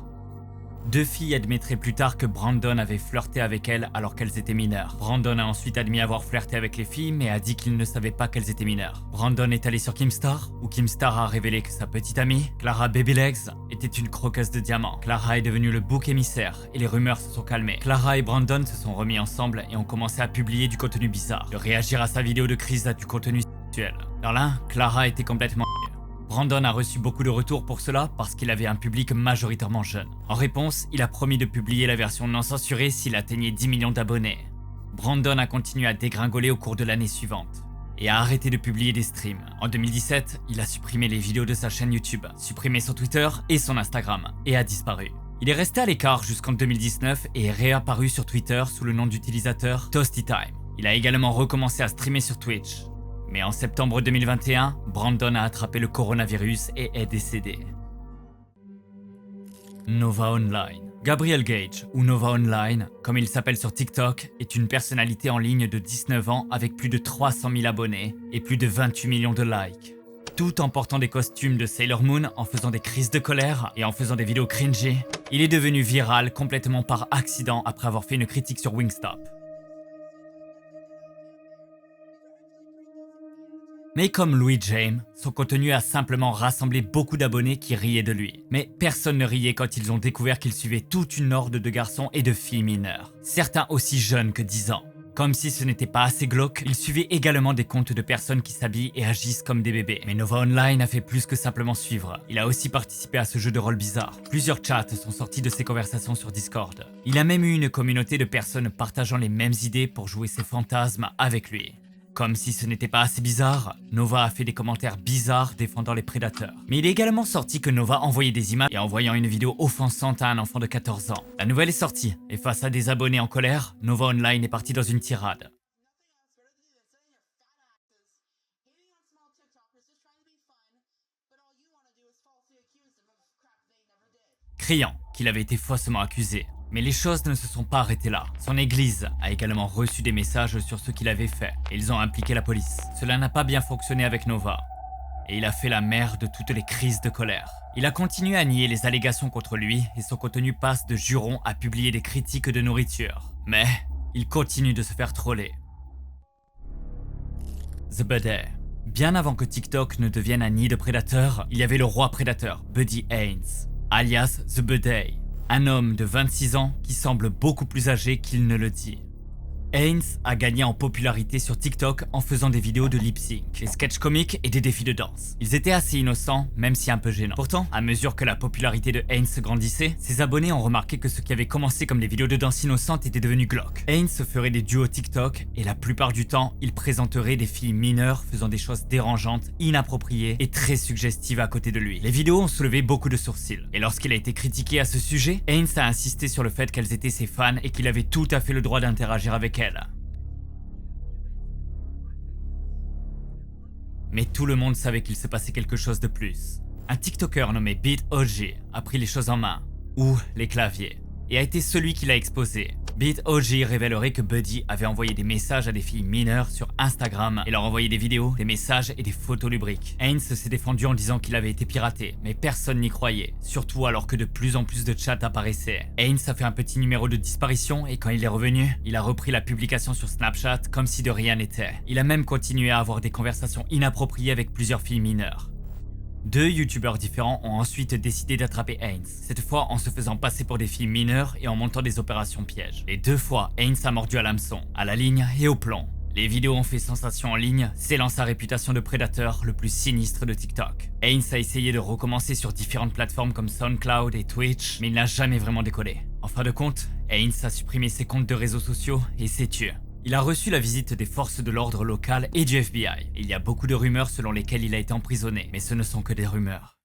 2 filles admettraient plus tard que Brandon avait flirté avec elles alors qu'elles étaient mineures. Brandon a ensuite admis avoir flirté avec les filles, mais a dit qu'il ne savait pas qu'elles étaient mineures. Brandon est allé sur Keemstar, où Keemstar a révélé que sa petite amie, Clara Babylegs, était une croqueuse de diamants. Clara est devenue le bouc émissaire, et les rumeurs se sont calmées. Clara et Brandon se sont remis ensemble et ont commencé à publier du contenu bizarre, de réagir à sa vidéo de crise à du contenu sexuel. Dans l'un, Clara était complètement Brandon a reçu beaucoup de retours pour cela parce qu'il avait un public majoritairement jeune. En réponse, il a promis de publier la version non censurée s'il atteignait 10 millions d'abonnés. Brandon a continué à dégringoler au cours de l'année suivante et a arrêté de publier des streams. En 2017, il a supprimé les vidéos de sa chaîne YouTube, supprimé son Twitter et son Instagram et a disparu. Il est resté à l'écart jusqu'en 2019 et est réapparu sur Twitter sous le nom d'utilisateur ToastyTime. Il a également recommencé à streamer sur Twitch. Mais en septembre 2021, Brandon a attrapé le coronavirus et est décédé. Nova Online. Gabriel Gage, ou Nova Online, comme il s'appelle sur TikTok, est une personnalité en ligne de 19 ans avec plus de 300 000 abonnés et plus de 28 millions de likes. Tout en portant des costumes de Sailor Moon, en faisant des crises de colère et en faisant des vidéos cringy, il est devenu viral complètement par accident après avoir fait une critique sur Wingstop. Mais comme Louis James, son contenu a simplement rassemblé beaucoup d'abonnés qui riaient de lui. Mais personne ne riait quand ils ont découvert qu'il suivait toute une horde de garçons et de filles mineures. Certains aussi jeunes que 10 ans. Comme si ce n'était pas assez glauque, il suivait également des comptes de personnes qui s'habillent et agissent comme des bébés. Mais Nova Online a fait plus que simplement suivre. Il a aussi participé à ce jeu de rôle bizarre. Plusieurs chats sont sortis de ses conversations sur Discord. Il a même eu une communauté de personnes partageant les mêmes idées pour jouer ses fantasmes avec lui. Comme si ce n'était pas assez bizarre, Nova a fait des commentaires bizarres défendant les prédateurs. Mais il est également sorti que Nova envoyait des images et envoyant une vidéo offensante à un enfant de 14 ans. La nouvelle est sortie, et face à des abonnés en colère, Nova Online est parti dans une tirade. Criant qu'il avait été faussement accusé. Mais les choses ne se sont pas arrêtées là. Son église a également reçu des messages sur ce qu'il avait fait et ils ont impliqué la police. Cela n'a pas bien fonctionné avec Nova et il a fait la mère de toutes les crises de colère. Il a continué à nier les allégations contre lui et son contenu passe de jurons à publier des critiques de nourriture. Mais il continue de se faire troller. The Buddy. Bien avant que TikTok ne devienne un nid de prédateurs, il y avait le roi prédateur, Buddy Haynes, alias The Buddy. Un homme de 26 ans qui semble beaucoup plus âgé qu'il ne le dit. Haynes a gagné en popularité sur TikTok en faisant des vidéos de lip-sync, des sketchs comiques et des défis de danse. Ils étaient assez innocents, même si un peu gênants. Pourtant, à mesure que la popularité de Haynes grandissait, ses abonnés ont remarqué que ce qui avait commencé comme des vidéos de danse innocentes était devenu glauque. Haynes ferait des duos TikTok et la plupart du temps, il présenterait des filles mineures faisant des choses dérangeantes, inappropriées et très suggestives à côté de lui. Les vidéos ont soulevé beaucoup de sourcils. Et lorsqu'il a été critiqué à ce sujet, Haynes a insisté sur le fait qu'elles étaient ses fans et qu'il avait tout à fait le droit d'interagir avec elles. Mais tout le monde savait qu'il se passait quelque chose de plus. Un TikToker nommé BeatOG a pris les choses en main, ou les claviers, et a été celui qui l'a exposé. BeatOG révélerait que Buddy avait envoyé des messages à des filles mineures sur Instagram et leur envoyé des vidéos, des messages et des photos lubriques. Haynes s'est défendu en disant qu'il avait été piraté, mais personne n'y croyait, surtout alors que de plus en plus de chats apparaissaient. Haynes a fait un petit numéro de disparition et quand il est revenu, il a repris la publication sur Snapchat comme si de rien n'était. Il a même continué à avoir des conversations inappropriées avec plusieurs filles mineures. 2 youtubeurs différents ont ensuite décidé d'attraper Haynes, cette fois en se faisant passer pour des filles mineures et en montant des opérations pièges. Les 2 fois, Haynes a mordu à l'hameçon, à la ligne et au plomb. Les vidéos ont fait sensation en ligne, scellant sa réputation de prédateur le plus sinistre de TikTok. Haynes a essayé de recommencer sur différentes plateformes comme SoundCloud et Twitch, mais il n'a jamais vraiment décollé. En fin de compte, Haynes a supprimé ses comptes de réseaux sociaux et s'est tué. Il a reçu la visite des forces de l'ordre locales et du FBI. Et il y a beaucoup de rumeurs selon lesquelles il a été emprisonné, mais ce ne sont que des rumeurs.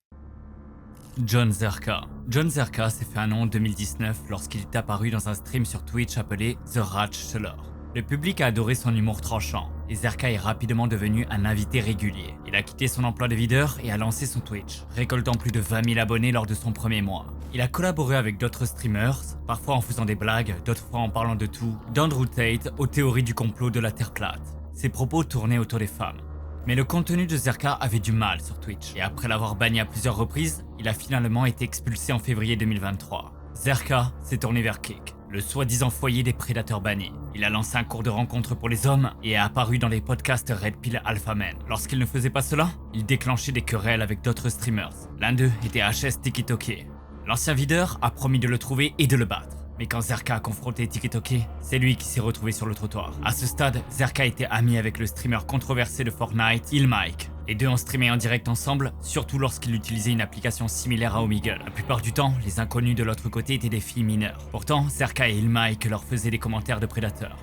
John Zherka. John Zherka s'est fait un nom en 2019 lorsqu'il est apparu dans un stream sur Twitch appelé The Ratchteller. Le public a adoré son humour tranchant, et Zherka est rapidement devenu un invité régulier. Il a quitté son emploi de videur et a lancé son Twitch, récoltant plus de 20 000 abonnés lors de son premier mois. Il a collaboré avec d'autres streamers, parfois en faisant des blagues, d'autres fois en parlant de tout, d'Andrew Tate aux théories du complot de la Terre plate. Ses propos tournaient autour des femmes. Mais le contenu de Zherka avait du mal sur Twitch, et après l'avoir banni à plusieurs reprises, il a finalement été expulsé en février 2023. Zherka s'est tourné vers Kick, le soi-disant foyer des prédateurs bannis. Il a lancé un cours de rencontre pour les hommes et a apparu dans les podcasts Red Pill Alpha Men. Lorsqu'il ne faisait pas cela, il déclenchait des querelles avec d'autres streamers. L'un d'eux était HS TikToker. L'ancien videur a promis de le trouver et de le battre. Mais quand Zherka a confronté TikToker, c'est lui qui s'est retrouvé sur le trottoir. À ce stade, Zherka était ami avec le streamer controversé de Fortnite, Illmike. Les deux ont streamé en direct ensemble, surtout lorsqu'il utilisait une application similaire à Omegle. La plupart du temps, les inconnus de l'autre côté étaient des filles mineures. Pourtant, Zherka et Illmike leur faisaient des commentaires de prédateurs.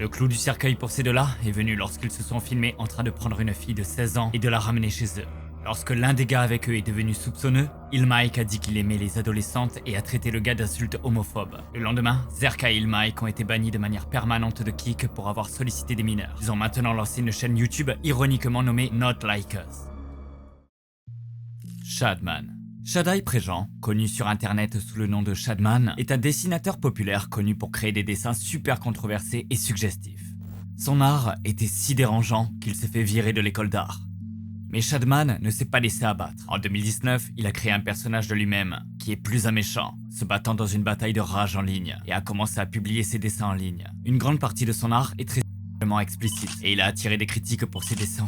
Le clou du cercueil pour ces deux-là est venu lorsqu'ils se sont filmés en train de prendre une fille de 16 ans et de la ramener chez eux. Lorsque l'un des gars avec eux est devenu soupçonneux, Illmike a dit qu'il aimait les adolescentes et a traité le gars d'insulte homophobe. Le lendemain, Zherka et Illmike ont été bannis de manière permanente de Kick pour avoir sollicité des mineurs. Ils ont maintenant lancé une chaîne YouTube ironiquement nommée Not Like Us. Shadman. Shadai Prejean, connu sur internet sous le nom de Shadman, est un dessinateur populaire connu pour créer des dessins super controversés et suggestifs. Son art était si dérangeant qu'il s'est fait virer de l'école d'art. Mais Shadman ne s'est pas laissé abattre. En 2019, il a créé un personnage de lui-même, qui est plus un méchant, se battant dans une bataille de rage en ligne, et a commencé à publier ses dessins en ligne. Une grande partie de son art est très explicite, et il a attiré des critiques pour ses dessins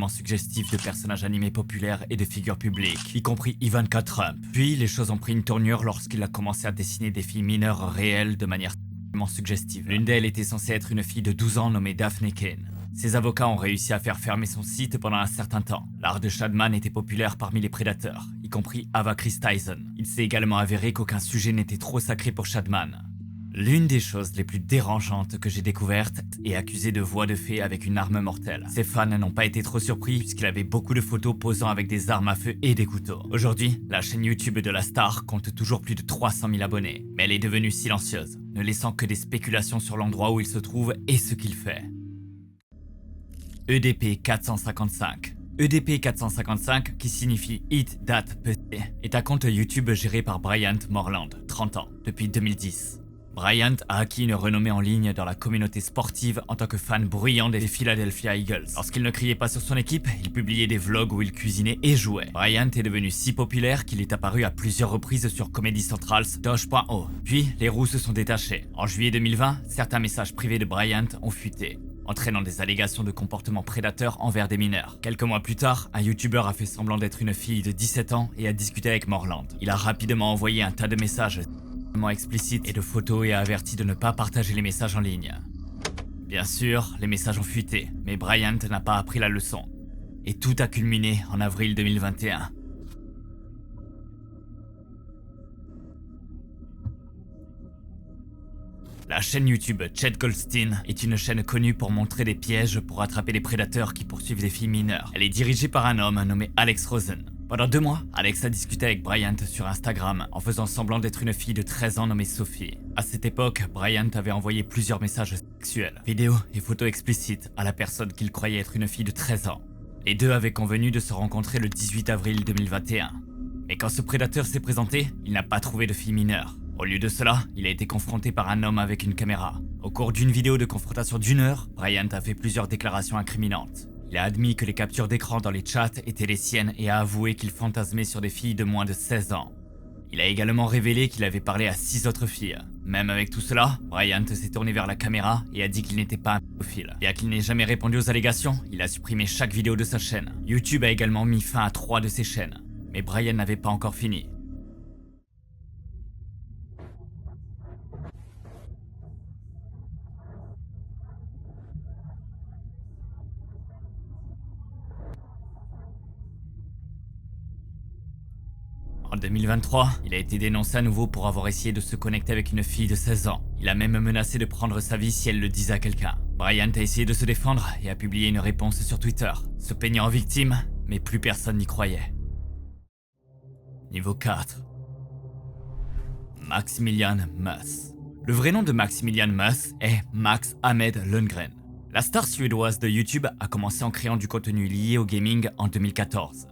suggestifs de personnages animés populaires et de figures publiques, y compris Ivanka Trump. Puis les choses ont pris une tournure lorsqu'il a commencé à dessiner des filles mineures réelles de manière suggestive. L'une d'elles était censée être une fille de 12 ans nommée Daphne Kane. Ses avocats ont réussi à faire fermer son site pendant un certain temps. L'art de Shadman était populaire parmi les prédateurs, y compris Ava Chris Tyson. Il s'est également avéré qu'aucun sujet n'était trop sacré pour Shadman. L'une des choses les plus dérangeantes que j'ai découvertes est accusé de voies de fait avec une arme mortelle. Ses fans n'ont pas été trop surpris puisqu'il avait beaucoup de photos posant avec des armes à feu et des couteaux. Aujourd'hui, la chaîne YouTube de la star compte toujours plus de 300 000 abonnés, mais elle est devenue silencieuse, ne laissant que des spéculations sur l'endroit où il se trouve et ce qu'il fait. EDP 455. EDP 455, qui signifie Eat That Pussy, est un compte YouTube géré par Bryant Morland, 30 ans, depuis 2010. Bryant a acquis une renommée en ligne dans la communauté sportive en tant que fan bruyant des Philadelphia Eagles. Lorsqu'il ne criait pas sur son équipe, il publiait des vlogs où il cuisinait et jouait. Bryant est devenu si populaire qu'il est apparu à plusieurs reprises sur Comedy Central's Doge.o. Puis, les roues se sont détachées. En juillet 2020, certains messages privés de Bryant ont fuité, entraînant des allégations de comportement prédateur envers des mineurs. Quelques mois plus tard, un YouTuber a fait semblant d'être une fille de 17 ans et a discuté avec Morland. Il a rapidement envoyé un tas de messages explicites et de photos et a averti de ne pas partager les messages en ligne. Bien sûr, les messages ont fuité, mais Bryant n'a pas appris la leçon. Et tout a culminé en avril 2021. La chaîne YouTube Chet Goldstein est une chaîne connue pour montrer des pièges pour attraper les prédateurs qui poursuivent des filles mineures. Elle est dirigée par un homme nommé Alex Rosen. Pendant 2 mois, Alex a discuté avec Bryant sur Instagram en faisant semblant d'être une fille de 13 ans nommée Sophie. À cette époque, Bryant avait envoyé plusieurs messages sexuels, vidéos et photos explicites à la personne qu'il croyait être une fille de 13 ans. Les deux avaient convenu de se rencontrer le 18 avril 2021. Mais quand ce prédateur s'est présenté, il n'a pas trouvé de fille mineure. Au lieu de cela, il a été confronté par un homme avec une caméra. Au cours d'une vidéo de confrontation d'1 heure, Bryant a fait plusieurs déclarations incriminantes. Il a admis que les captures d'écran dans les chats étaient les siennes et a avoué qu'il fantasmait sur des filles de moins de 16 ans. Il a également révélé qu'il avait parlé à 6 autres filles. Même avec tout cela, Bryant s'est tourné vers la caméra et a dit qu'il n'était pas un pédophile. Bien qu'il n'ait jamais répondu aux allégations, il a supprimé chaque vidéo de sa chaîne. YouTube a également mis fin à 3 de ses chaînes. Mais Bryant n'avait pas encore fini. En 2023, il a été dénoncé à nouveau pour avoir essayé de se connecter avec une fille de 16 ans. Il a même menacé de prendre sa vie si elle le disait à quelqu'un. Bryant a essayé de se défendre et a publié une réponse sur Twitter, se peignant en victime, mais plus personne n'y croyait. Niveau 4. Maximilian Moss. Le vrai nom de Maximilian Moss est Max Ahmed Lundgren. La star suédoise de YouTube a commencé en créant du contenu lié au gaming en 2014.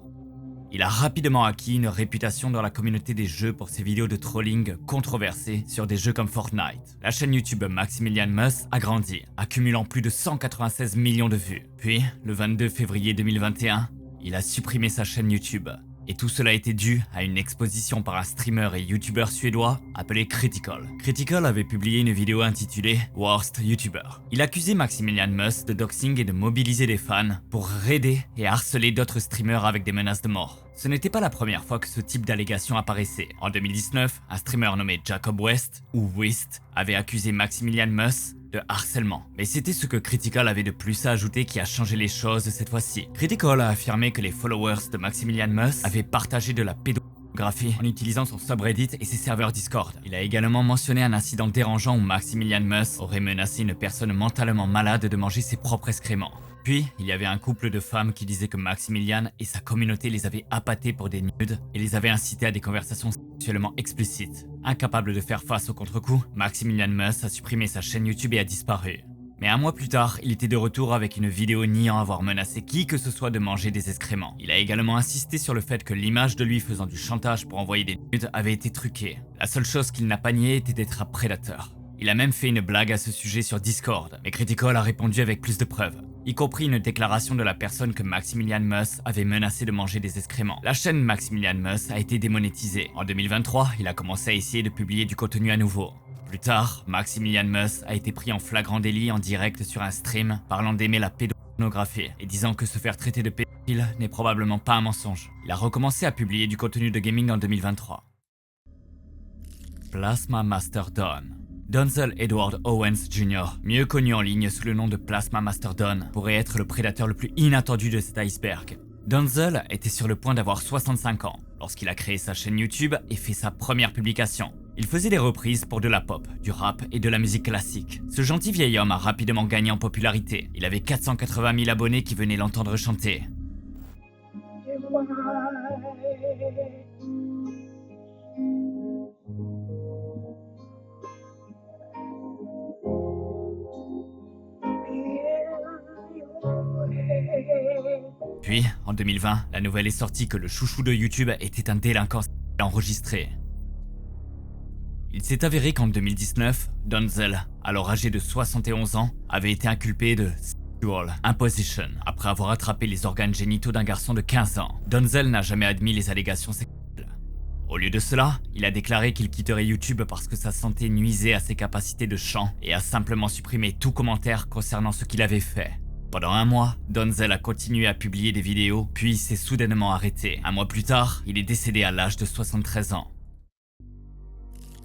Il a rapidement acquis une réputation dans la communauté des jeux pour ses vidéos de trolling controversées sur des jeux comme Fortnite. La chaîne YouTube Maximilian Moss a grandi, accumulant plus de 196 millions de vues. Puis, le 22 février 2021, il a supprimé sa chaîne YouTube. Et tout cela a été dû à une exposition par un streamer et youtubeur suédois appelé Critical. Critical avait publié une vidéo intitulée Worst YouTuber. Il accusait Maximilian Moss de doxing et de mobiliser des fans pour raider et harceler d'autres streamers avec des menaces de mort. Ce n'était pas la première fois que ce type d'allégation apparaissait. En 2019, un streamer nommé Jacob West, ou Wist, avait accusé Maximilian Moss de harcèlement. Mais c'était ce que Critical avait de plus à ajouter qui a changé les choses cette fois-ci. Critical a affirmé que les followers de Maximilian Moss avaient partagé de la pédographie en utilisant son subreddit et ses serveurs Discord. Il a également mentionné un incident dérangeant où Maximilian Moss aurait menacé une personne mentalement malade de manger ses propres excréments. Puis, il y avait un couple de femmes qui disaient que Maximilian et sa communauté les avaient appâtés pour des nudes et les avaient incités à des conversations sexuellement explicites. Incapable de faire face au contre-coup, Maximilian Moss a supprimé sa chaîne YouTube et a disparu. Mais un mois plus tard, il était de retour avec une vidéo niant avoir menacé qui que ce soit de manger des excréments. Il a également insisté sur le fait que l'image de lui faisant du chantage pour envoyer des nudes avait été truquée. La seule chose qu'il n'a pas nié était d'être un prédateur. Il a même fait une blague à ce sujet sur Discord, mais Critical a répondu avec plus de preuves, y compris une déclaration de la personne que Maximilian Moss avait menacé de manger des excréments. La chaîne Maximilian Moss a été démonétisée. En 2023, il a commencé à essayer de publier du contenu à nouveau. Plus tard, Maximilian Moss a été pris en flagrant délit en direct sur un stream, parlant d'aimer la pédopornographie et disant que se faire traiter de pédophile n'est probablement pas un mensonge. Il a recommencé à publier du contenu de gaming en 2023. Plasma Master Don. Donzel Edward Owens Jr., mieux connu en ligne sous le nom de Plasma Master Don, pourrait être le prédateur le plus inattendu de cet iceberg. Donzel était sur le point d'avoir 65 ans lorsqu'il a créé sa chaîne YouTube et fait sa première publication. Il faisait des reprises pour de la pop, du rap et de la musique classique. Ce gentil vieil homme a rapidement gagné en popularité. Il avait 480 000 abonnés qui venaient l'entendre chanter. Puis, en 2020, la nouvelle est sortie que le chouchou de YouTube était un délinquant enregistré. Il s'est avéré qu'en 2019, Donzel, alors âgé de 71 ans, avait été inculpé de sexual imposition après avoir attrapé les organes génitaux d'un garçon de 15 ans. Donzel n'a jamais admis les allégations sexuelles. Au lieu de cela, il a déclaré qu'il quitterait YouTube parce que sa santé nuisait à ses capacités de chant et a simplement supprimé tout commentaire concernant ce qu'il avait fait. Pendant un mois, Donzel a continué à publier des vidéos, puis s'est soudainement arrêté. Un mois plus tard, il est décédé à l'âge de 73 ans.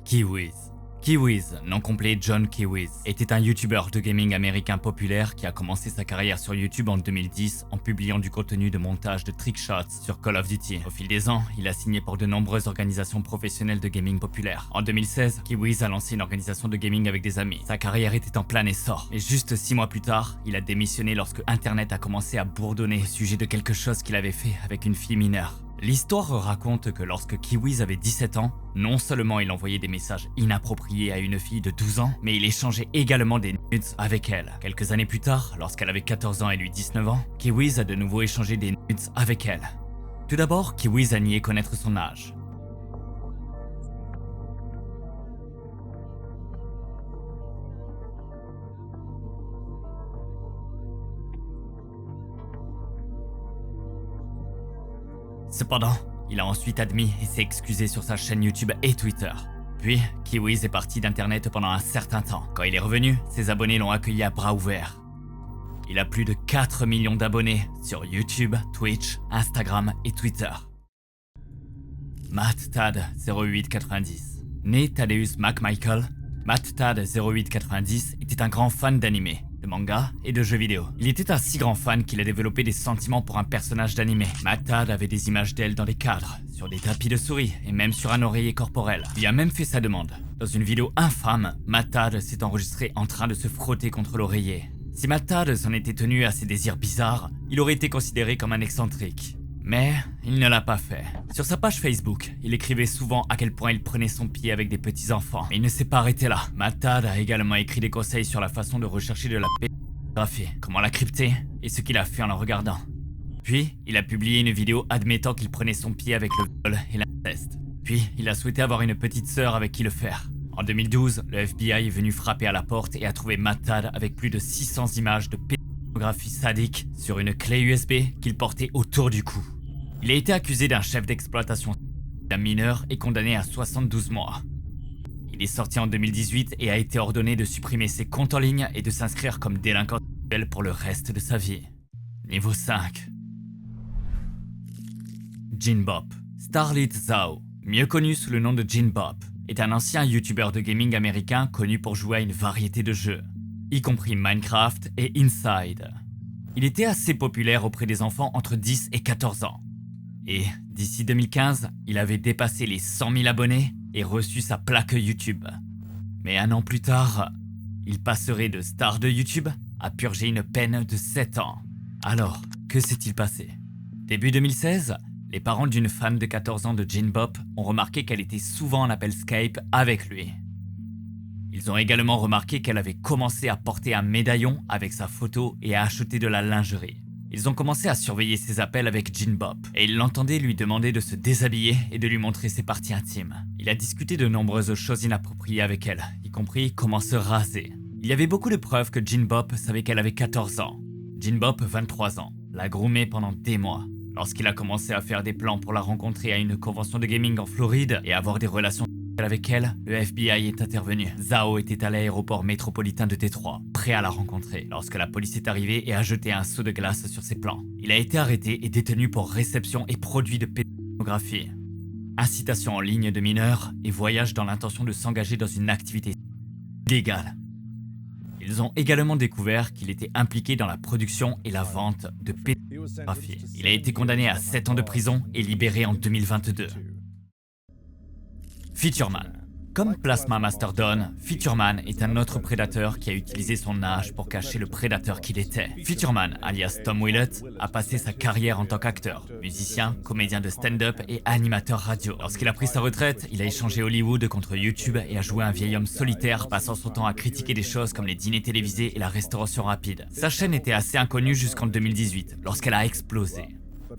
Kiwiz. Kiwiz, nom complet John Kiwiz, était un youtubeur de gaming américain populaire qui a commencé sa carrière sur YouTube en 2010 en publiant du contenu de montage de trickshots sur Call of Duty. Au fil des ans, il a signé pour de nombreuses organisations professionnelles de gaming populaire. En 2016, Kiwiz a lancé une organisation de gaming avec des amis. Sa carrière était en plein essor. Et juste 6 mois plus tard, il a démissionné lorsque Internet a commencé à bourdonner au sujet de quelque chose qu'il avait fait avec une fille mineure. L'histoire raconte que lorsque Kiwiz avait 17 ans, non seulement il envoyait des messages inappropriés à une fille de 12 ans, mais il échangeait également des nudes avec elle. Quelques années plus tard, lorsqu'elle avait 14 ans et lui 19 ans, Kiwiz a de nouveau échangé des nudes avec elle. Tout d'abord, Kiwiz a nié connaître son âge. Cependant, il a ensuite admis et s'est excusé sur sa chaîne YouTube et Twitter. Puis, Kiwiz est parti d'Internet pendant un certain temps. Quand il est revenu, ses abonnés l'ont accueilli à bras ouverts. Il a plus de 4 millions d'abonnés sur YouTube, Twitch, Instagram et Twitter. MattTad0890. Né Thaddeus McMichael, MattTad0890 était un grand fan d'anime, de manga et de jeux vidéo. Il était un si grand fan qu'il a développé des sentiments pour un personnage d'anime. MattTad avait des images d'elle dans des cadres, sur sur des tapis de souris et même sur un oreiller corporel. Il a même fait sa demande. Dans une vidéo infâme, Matt Todd s'est enregistré en train de se frotter contre l'oreiller. Si Matt Todd s'en était tenu à ses désirs bizarres, il aurait été considéré comme un excentrique. Mais il ne l'a pas fait. Sur sa page Facebook, il écrivait souvent à quel point il prenait son pied avec des petits-enfants. Mais il ne s'est pas arrêté là. Matt Todd a également écrit des conseils sur la façon de rechercher de la pédographie, comment la crypter et ce qu'il a fait en la regardant. Puis, il a publié une vidéo admettant qu'il prenait son pied avec le vol et l'inceste. Puis, il a souhaité avoir une petite sœur avec qui le faire. En 2012, le FBI est venu frapper à la porte et a trouvé Matt Todd avec plus de 600 images de pédographie sadique sur une clé USB qu'il portait autour du cou. Il a été accusé d'un chef d'exploitation d'un mineur et condamné à 72 mois. Il est sorti en 2018 et a été ordonné de supprimer ses comptes en ligne et de s'inscrire comme délinquant sexuel pour le reste de sa vie. Niveau 5. Jin Bop. Starlit Zhao, mieux connu sous le nom de Jin Bop, est un ancien youtubeur de gaming américain connu pour jouer à une variété de jeux, y compris Minecraft et Inside. Il était assez populaire auprès des enfants entre 10 et 14 ans. Et d'ici 2015, il avait dépassé les 100 000 abonnés et reçu sa plaque YouTube. Mais un an plus tard, il passerait de star de YouTube à purger une peine de 7 ans. Alors, que s'est-il passé? Début 2016, les parents d'une fan de 14 ans de Jin Bop ont remarqué qu'elle était souvent en appel Skype avec lui. Ils ont également remarqué qu'elle avait commencé à porter un médaillon avec sa photo et à acheter de la lingerie. Ils ont commencé à surveiller ses appels avec Jin Bop et ils l'entendaient lui demander de se déshabiller et de lui montrer ses parties intimes. Il a discuté de nombreuses choses inappropriées avec elle, y compris comment se raser. Il y avait beaucoup de preuves que Jin Bop savait qu'elle avait 14 ans. Jin Bop, 23 ans, l'a groomée pendant des mois. Lorsqu'il a commencé à faire des plans pour la rencontrer à une convention de gaming en Floride et avoir des relations avec elle, le FBI est intervenu. Zhao était à l'aéroport métropolitain de Détroit, prêt à la rencontrer, lorsque la police est arrivée et a jeté un seau de glace sur ses plans. Il a été arrêté et détenu pour réception et produit de pédographie, incitation en ligne de mineurs et voyage dans l'intention de s'engager dans une activité illégale. Ils ont également découvert qu'il était impliqué dans la production et la vente de pédographie. Il a été condamné à 7 ans de prison et libéré en 2022. Featureman. Comme Plasma Mastodon, Featureman est un autre prédateur qui a utilisé son âge pour cacher le prédateur qu'il était. Featureman, alias Tom Willett, a passé sa carrière en tant qu'acteur, musicien, comédien de stand-up et animateur radio. Lorsqu'il a pris sa retraite, il a échangé Hollywood contre YouTube et a joué un vieil homme solitaire, passant son temps à critiquer des choses comme les dîners télévisés et la restauration rapide. Sa chaîne était assez inconnue jusqu'en 2018, lorsqu'elle a explosé.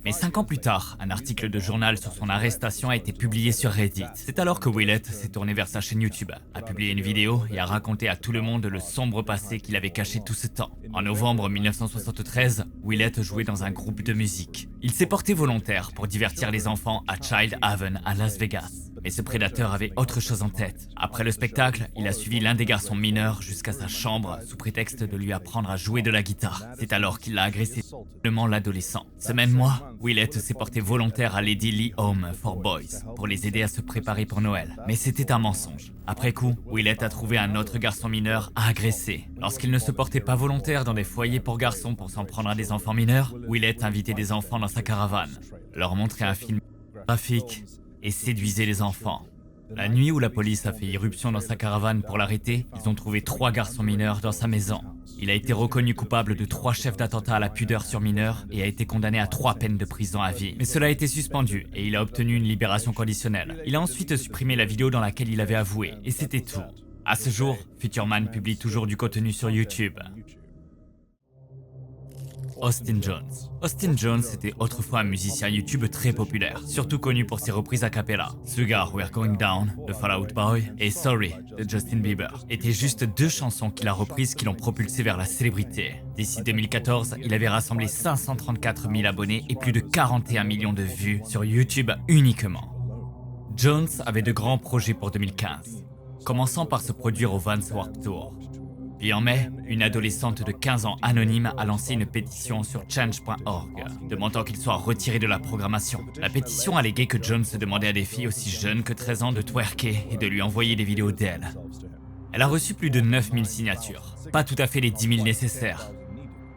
Mais 5 ans plus tard, un article de journal sur son arrestation a été publié sur Reddit. C'est alors que Willett s'est tourné vers sa chaîne YouTube, a publié une vidéo et a raconté à tout le monde le sombre passé qu'il avait caché tout ce temps. En novembre 1973, Willett jouait dans un groupe de musique. Il s'est porté volontaire pour divertir les enfants à Child Haven à Las Vegas. Mais ce prédateur avait autre chose en tête. Après le spectacle, il a suivi l'un des garçons mineurs jusqu'à sa chambre sous prétexte de lui apprendre à jouer de la guitare. C'est alors qu'il a agressé l'adolescent. Ce même mois, Willett s'est porté volontaire à Lady Lee Home for Boys pour les aider à se préparer pour Noël. Mais c'était un mensonge. Après coup, Willett a trouvé un autre garçon mineur à agresser. Lorsqu'il ne se portait pas volontaire dans des foyers pour garçons pour s'en prendre à des enfants mineurs, Willett invitait des enfants dans sa caravane, leur montrait un film graphique et séduisait les enfants. La nuit où la police a fait irruption dans sa caravane pour l'arrêter, ils ont trouvé 3 garçons mineurs dans sa maison. Il a été reconnu coupable de 3 chefs d'attentat à la pudeur sur mineurs et a été condamné à 3 peines de prison à vie. Mais cela a été suspendu et il a obtenu une libération conditionnelle. Il a ensuite supprimé la vidéo dans laquelle il avait avoué, et c'était tout. À ce jour, Featureman publie toujours du contenu sur YouTube. Austin Jones. Austin Jones était autrefois un musicien YouTube très populaire, surtout connu pour ses reprises a cappella. Sugar We're Going Down de Fall Out Boy et Sorry de Justin Bieber étaient juste 2 chansons qu'il a reprises qui l'ont propulsé vers la célébrité. D'ici 2014, il avait rassemblé 534 000 abonnés et plus de 41 millions de vues sur YouTube uniquement. Jones avait de grands projets pour 2015, commençant par se produire au Vans Warped Tour. Puis en mai, une adolescente de 15 ans anonyme a lancé une pétition sur change.org, demandant qu'il soit retiré de la programmation. La pétition alléguait que Jones demandait à des filles aussi jeunes que 13 ans de twerker et de lui envoyer des vidéos d'elle. Elle a reçu plus de 9000 signatures, pas tout à fait les 10 000 nécessaires.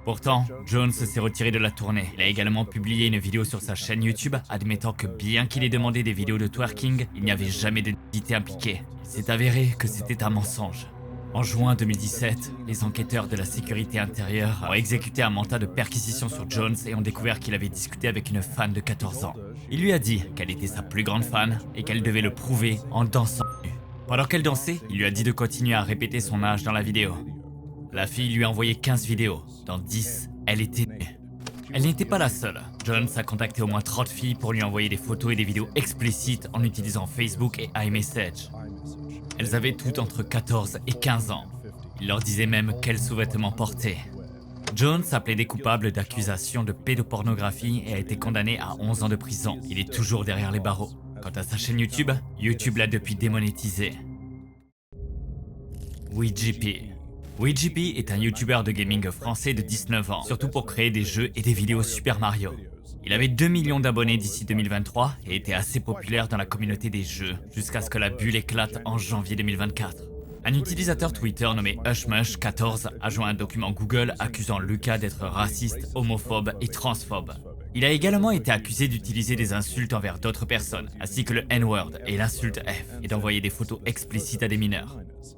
Pourtant, Jones s'est retiré de la tournée. Il a également publié une vidéo sur sa chaîne YouTube, admettant que bien qu'il ait demandé des vidéos de twerking, il n'y avait jamais de nudité impliquée. Il s'est avéré que c'était un mensonge. En juin 2017, les enquêteurs de la sécurité intérieure ont exécuté un mandat de perquisition sur Jones et ont découvert qu'il avait discuté avec une fan de 14 ans. Il lui a dit qu'elle était sa plus grande fan et qu'elle devait le prouver en dansant nue. Pendant qu'elle dansait, il lui a dit de continuer à répéter son âge dans la vidéo. La fille lui a envoyé 15 vidéos. Dans 10, elle était nue. Elle n'était pas la seule. Jones a contacté au moins 30 filles pour lui envoyer des photos et des vidéos explicites en utilisant Facebook et iMessage. Elles avaient toutes entre 14 et 15 ans. Il leur disait même quels sous-vêtements porter. Jones a plaidé coupable d'accusations de pédopornographie et a été condamné à 11 ans de prison. Il est toujours derrière les barreaux. Quant à sa chaîne YouTube, YouTube l'a depuis démonétisée. WeGP. WeGP est un YouTuber de gaming français de 19 ans, surtout pour créer des jeux et des vidéos Super Mario. Il avait 2 millions d'abonnés d'ici 2023 et était assez populaire dans la communauté des jeux, jusqu'à ce que la bulle éclate en janvier 2024. Un utilisateur Twitter nommé Hushmush14 a joint un document Google accusant Lucas d'être raciste, homophobe et transphobe. Il a également été accusé d'utiliser des insultes envers d'autres personnes, ainsi que le N-word et l'insulte F, et d'envoyer des photos explicites à des mineurs.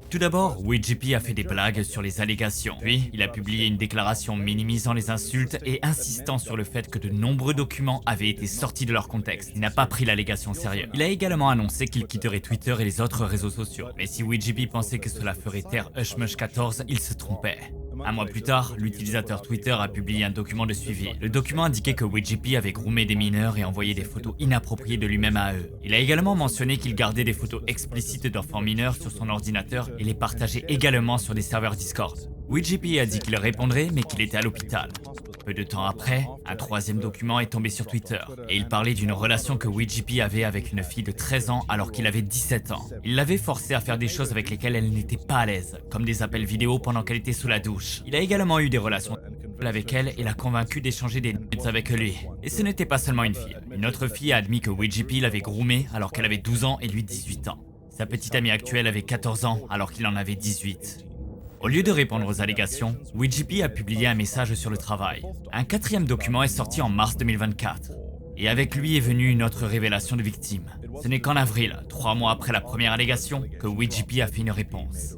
Tout d'abord, WeGP a fait des blagues sur les allégations, puis il a publié une déclaration minimisant les insultes et insistant sur le fait que de nombreux documents avaient été sortis de leur contexte. Il n'a pas pris l'allégation au sérieux. Il a également annoncé qu'il quitterait Twitter et les autres réseaux sociaux, mais si WeGP pensait que cela ferait taire Hushmush14, il se trompait. Un mois plus tard, l'utilisateur Twitter a publié un document de suivi. Le document indiquait que WeGP avait groomé des mineurs et envoyé des photos inappropriées de lui-même à eux. Il a également mentionné qu'il gardait des photos explicites d'enfants mineurs sur son ordinateur et les partageait également sur des serveurs Discord. WeGP a dit qu'il répondrait mais qu'il était à l'hôpital. Peu de temps après, un troisième document est tombé sur Twitter et il parlait d'une relation que WeGP avait avec une fille de 13 ans alors qu'il avait 17 ans. Il l'avait forcée à faire des choses avec lesquelles elle n'était pas à l'aise, comme des appels vidéo pendant qu'elle était sous la douche. Il a également eu des relations avec elle et l'a convaincue d'échanger des nudes avec lui. Et ce n'était pas seulement une fille. Une autre fille a admis que WeGP l'avait groomée alors qu'elle avait 12 ans et lui 18 ans. Sa petite amie actuelle avait 14 ans alors qu'il en avait 18. Au lieu de répondre aux allégations, WeGP a publié un message sur le travail. Un quatrième document est sorti en mars 2024. Et avec lui est venue une autre révélation de victime. Ce n'est qu'en avril, 3 mois après la première allégation, que WeGP a fait une réponse.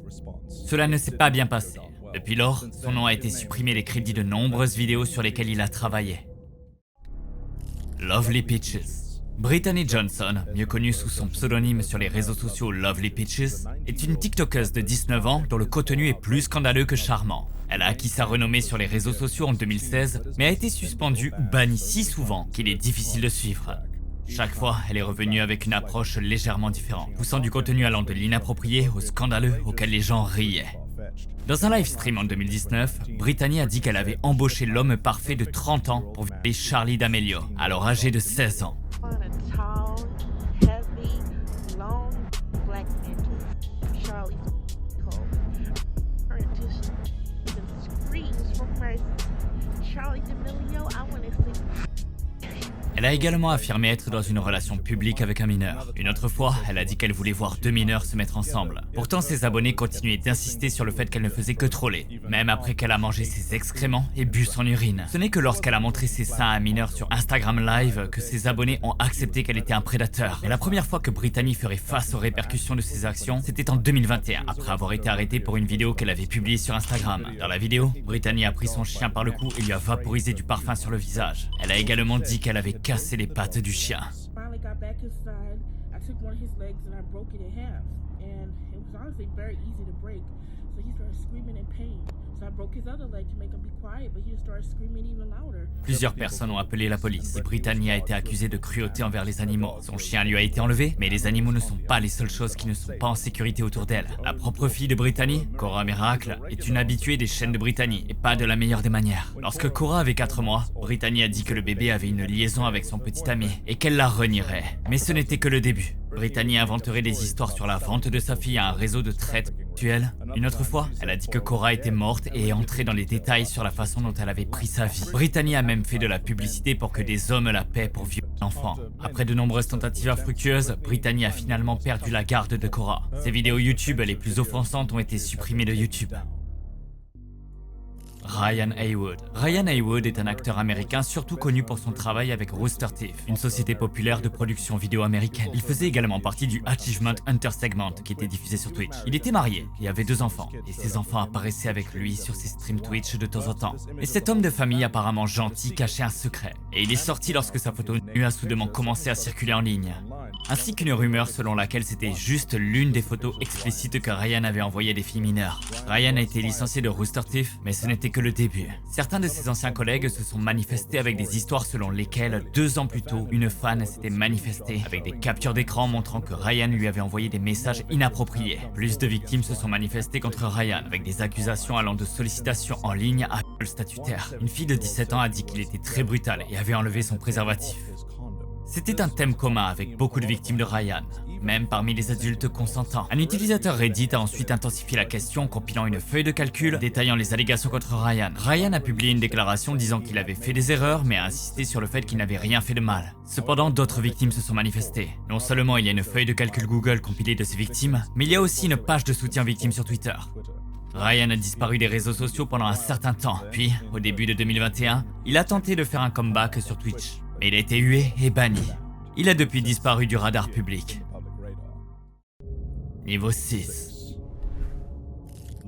Cela ne s'est pas bien passé. Depuis lors, son nom a été supprimé des crédits de nombreuses vidéos sur lesquelles il a travaillé. Lovely Peaches. Brittany Johnson, mieux connue sous son pseudonyme sur les réseaux sociaux Lovely Peaches, est une TikTokeuse de 19 ans dont le contenu est plus scandaleux que charmant. Elle a acquis sa renommée sur les réseaux sociaux en 2016, mais a été suspendue ou bannie si souvent qu'il est difficile de suivre. Chaque fois, elle est revenue avec une approche légèrement différente, poussant du contenu allant de l'inapproprié au scandaleux auquel les gens riaient. Dans un live stream en 2019, Brittany a dit qu'elle avait embauché l'homme parfait de 30 ans pour violer Charli D'Amelio, alors âgé de 16 ans. Elle a également affirmé être dans une relation publique avec un mineur. Une autre fois, elle a dit qu'elle voulait voir 2 mineurs se mettre ensemble. Pourtant, ses abonnés continuaient d'insister sur le fait qu'elle ne faisait que troller, même après qu'elle a mangé ses excréments et bu son urine. Ce n'est que lorsqu'elle a montré ses seins à un mineur sur Instagram Live que ses abonnés ont accepté qu'elle était un prédateur. Et la première fois que Brittany ferait face aux répercussions de ses actions, c'était en 2021, après avoir été arrêtée pour une vidéo qu'elle avait publiée sur Instagram. Dans la vidéo, Brittany a pris son chien par le cou et lui a vaporisé du parfum sur le visage. Elle a également dit qu'elle avait cassé les pattes du chien. Plusieurs personnes ont appelé la police. Brittany a été accusée de cruauté envers les animaux. Son chien lui a été enlevé, mais les animaux ne sont pas les seules choses qui ne sont pas en sécurité autour d'elle. La propre fille de Brittany, Cora Miracle, est une habituée des chaînes de Brittany, et pas de la meilleure des manières. Lorsque Cora avait 4 mois, Brittany a dit que le bébé avait une liaison avec son petit ami, et qu'elle la renierait. Mais ce n'était que le début. Brittany inventerait des histoires sur la vente de sa fille à un réseau de traite sexuelle. Une autre fois, elle a dit que Cora était morte et est entrée dans les détails sur la façon dont elle avait pris sa vie. Brittany a même fait de la publicité pour que des hommes la paient pour violer l'enfant. Après de nombreuses tentatives infructueuses, Brittany a finalement perdu la garde de Cora. Ses vidéos YouTube les plus offensantes ont été supprimées de YouTube. Ryan Haywood. Ryan Haywood est un acteur américain surtout connu pour son travail avec Rooster Teeth, une société populaire de production vidéo américaine. Il faisait également partie du Achievement Hunter segment qui était diffusé sur Twitch. Il était marié et avait 2 enfants, et ses enfants apparaissaient avec lui sur ses streams Twitch de temps en temps. Et cet homme de famille apparemment gentil cachait un secret, et il est sorti lorsque sa photo nue a soudainement commencé à circuler en ligne. Ainsi qu'une rumeur selon laquelle c'était juste l'une des photos explicites que Ryan avait envoyées à des filles mineures. Ryan a été licencié de Rooster Teeth, mais ce n'était que le début. Certains de ses anciens collègues se sont manifestés avec des histoires selon lesquelles 2 ans plus tôt, une fan s'était manifestée avec des captures d'écran montrant que Ryan lui avait envoyé des messages inappropriés. Plus de victimes se sont manifestées contre Ryan avec des accusations allant de sollicitations en ligne à viol statutaire. Une fille de 17 ans a dit qu'il était très brutal et avait enlevé son préservatif. C'était un thème commun avec beaucoup de victimes de Ryan, même parmi les adultes consentants. Un utilisateur Reddit a ensuite intensifié la question en compilant une feuille de calcul détaillant les allégations contre Ryan. Ryan a publié une déclaration disant qu'il avait fait des erreurs mais a insisté sur le fait qu'il n'avait rien fait de mal. Cependant, d'autres victimes se sont manifestées. Non seulement il y a une feuille de calcul Google compilée de ces victimes, mais il y a aussi une page de soutien victime sur Twitter. Ryan a disparu des réseaux sociaux pendant un certain temps, puis, au début de 2021, il a tenté de faire un comeback sur Twitch. Mais il a été hué et banni. Il a depuis disparu du radar public. Niveau 6.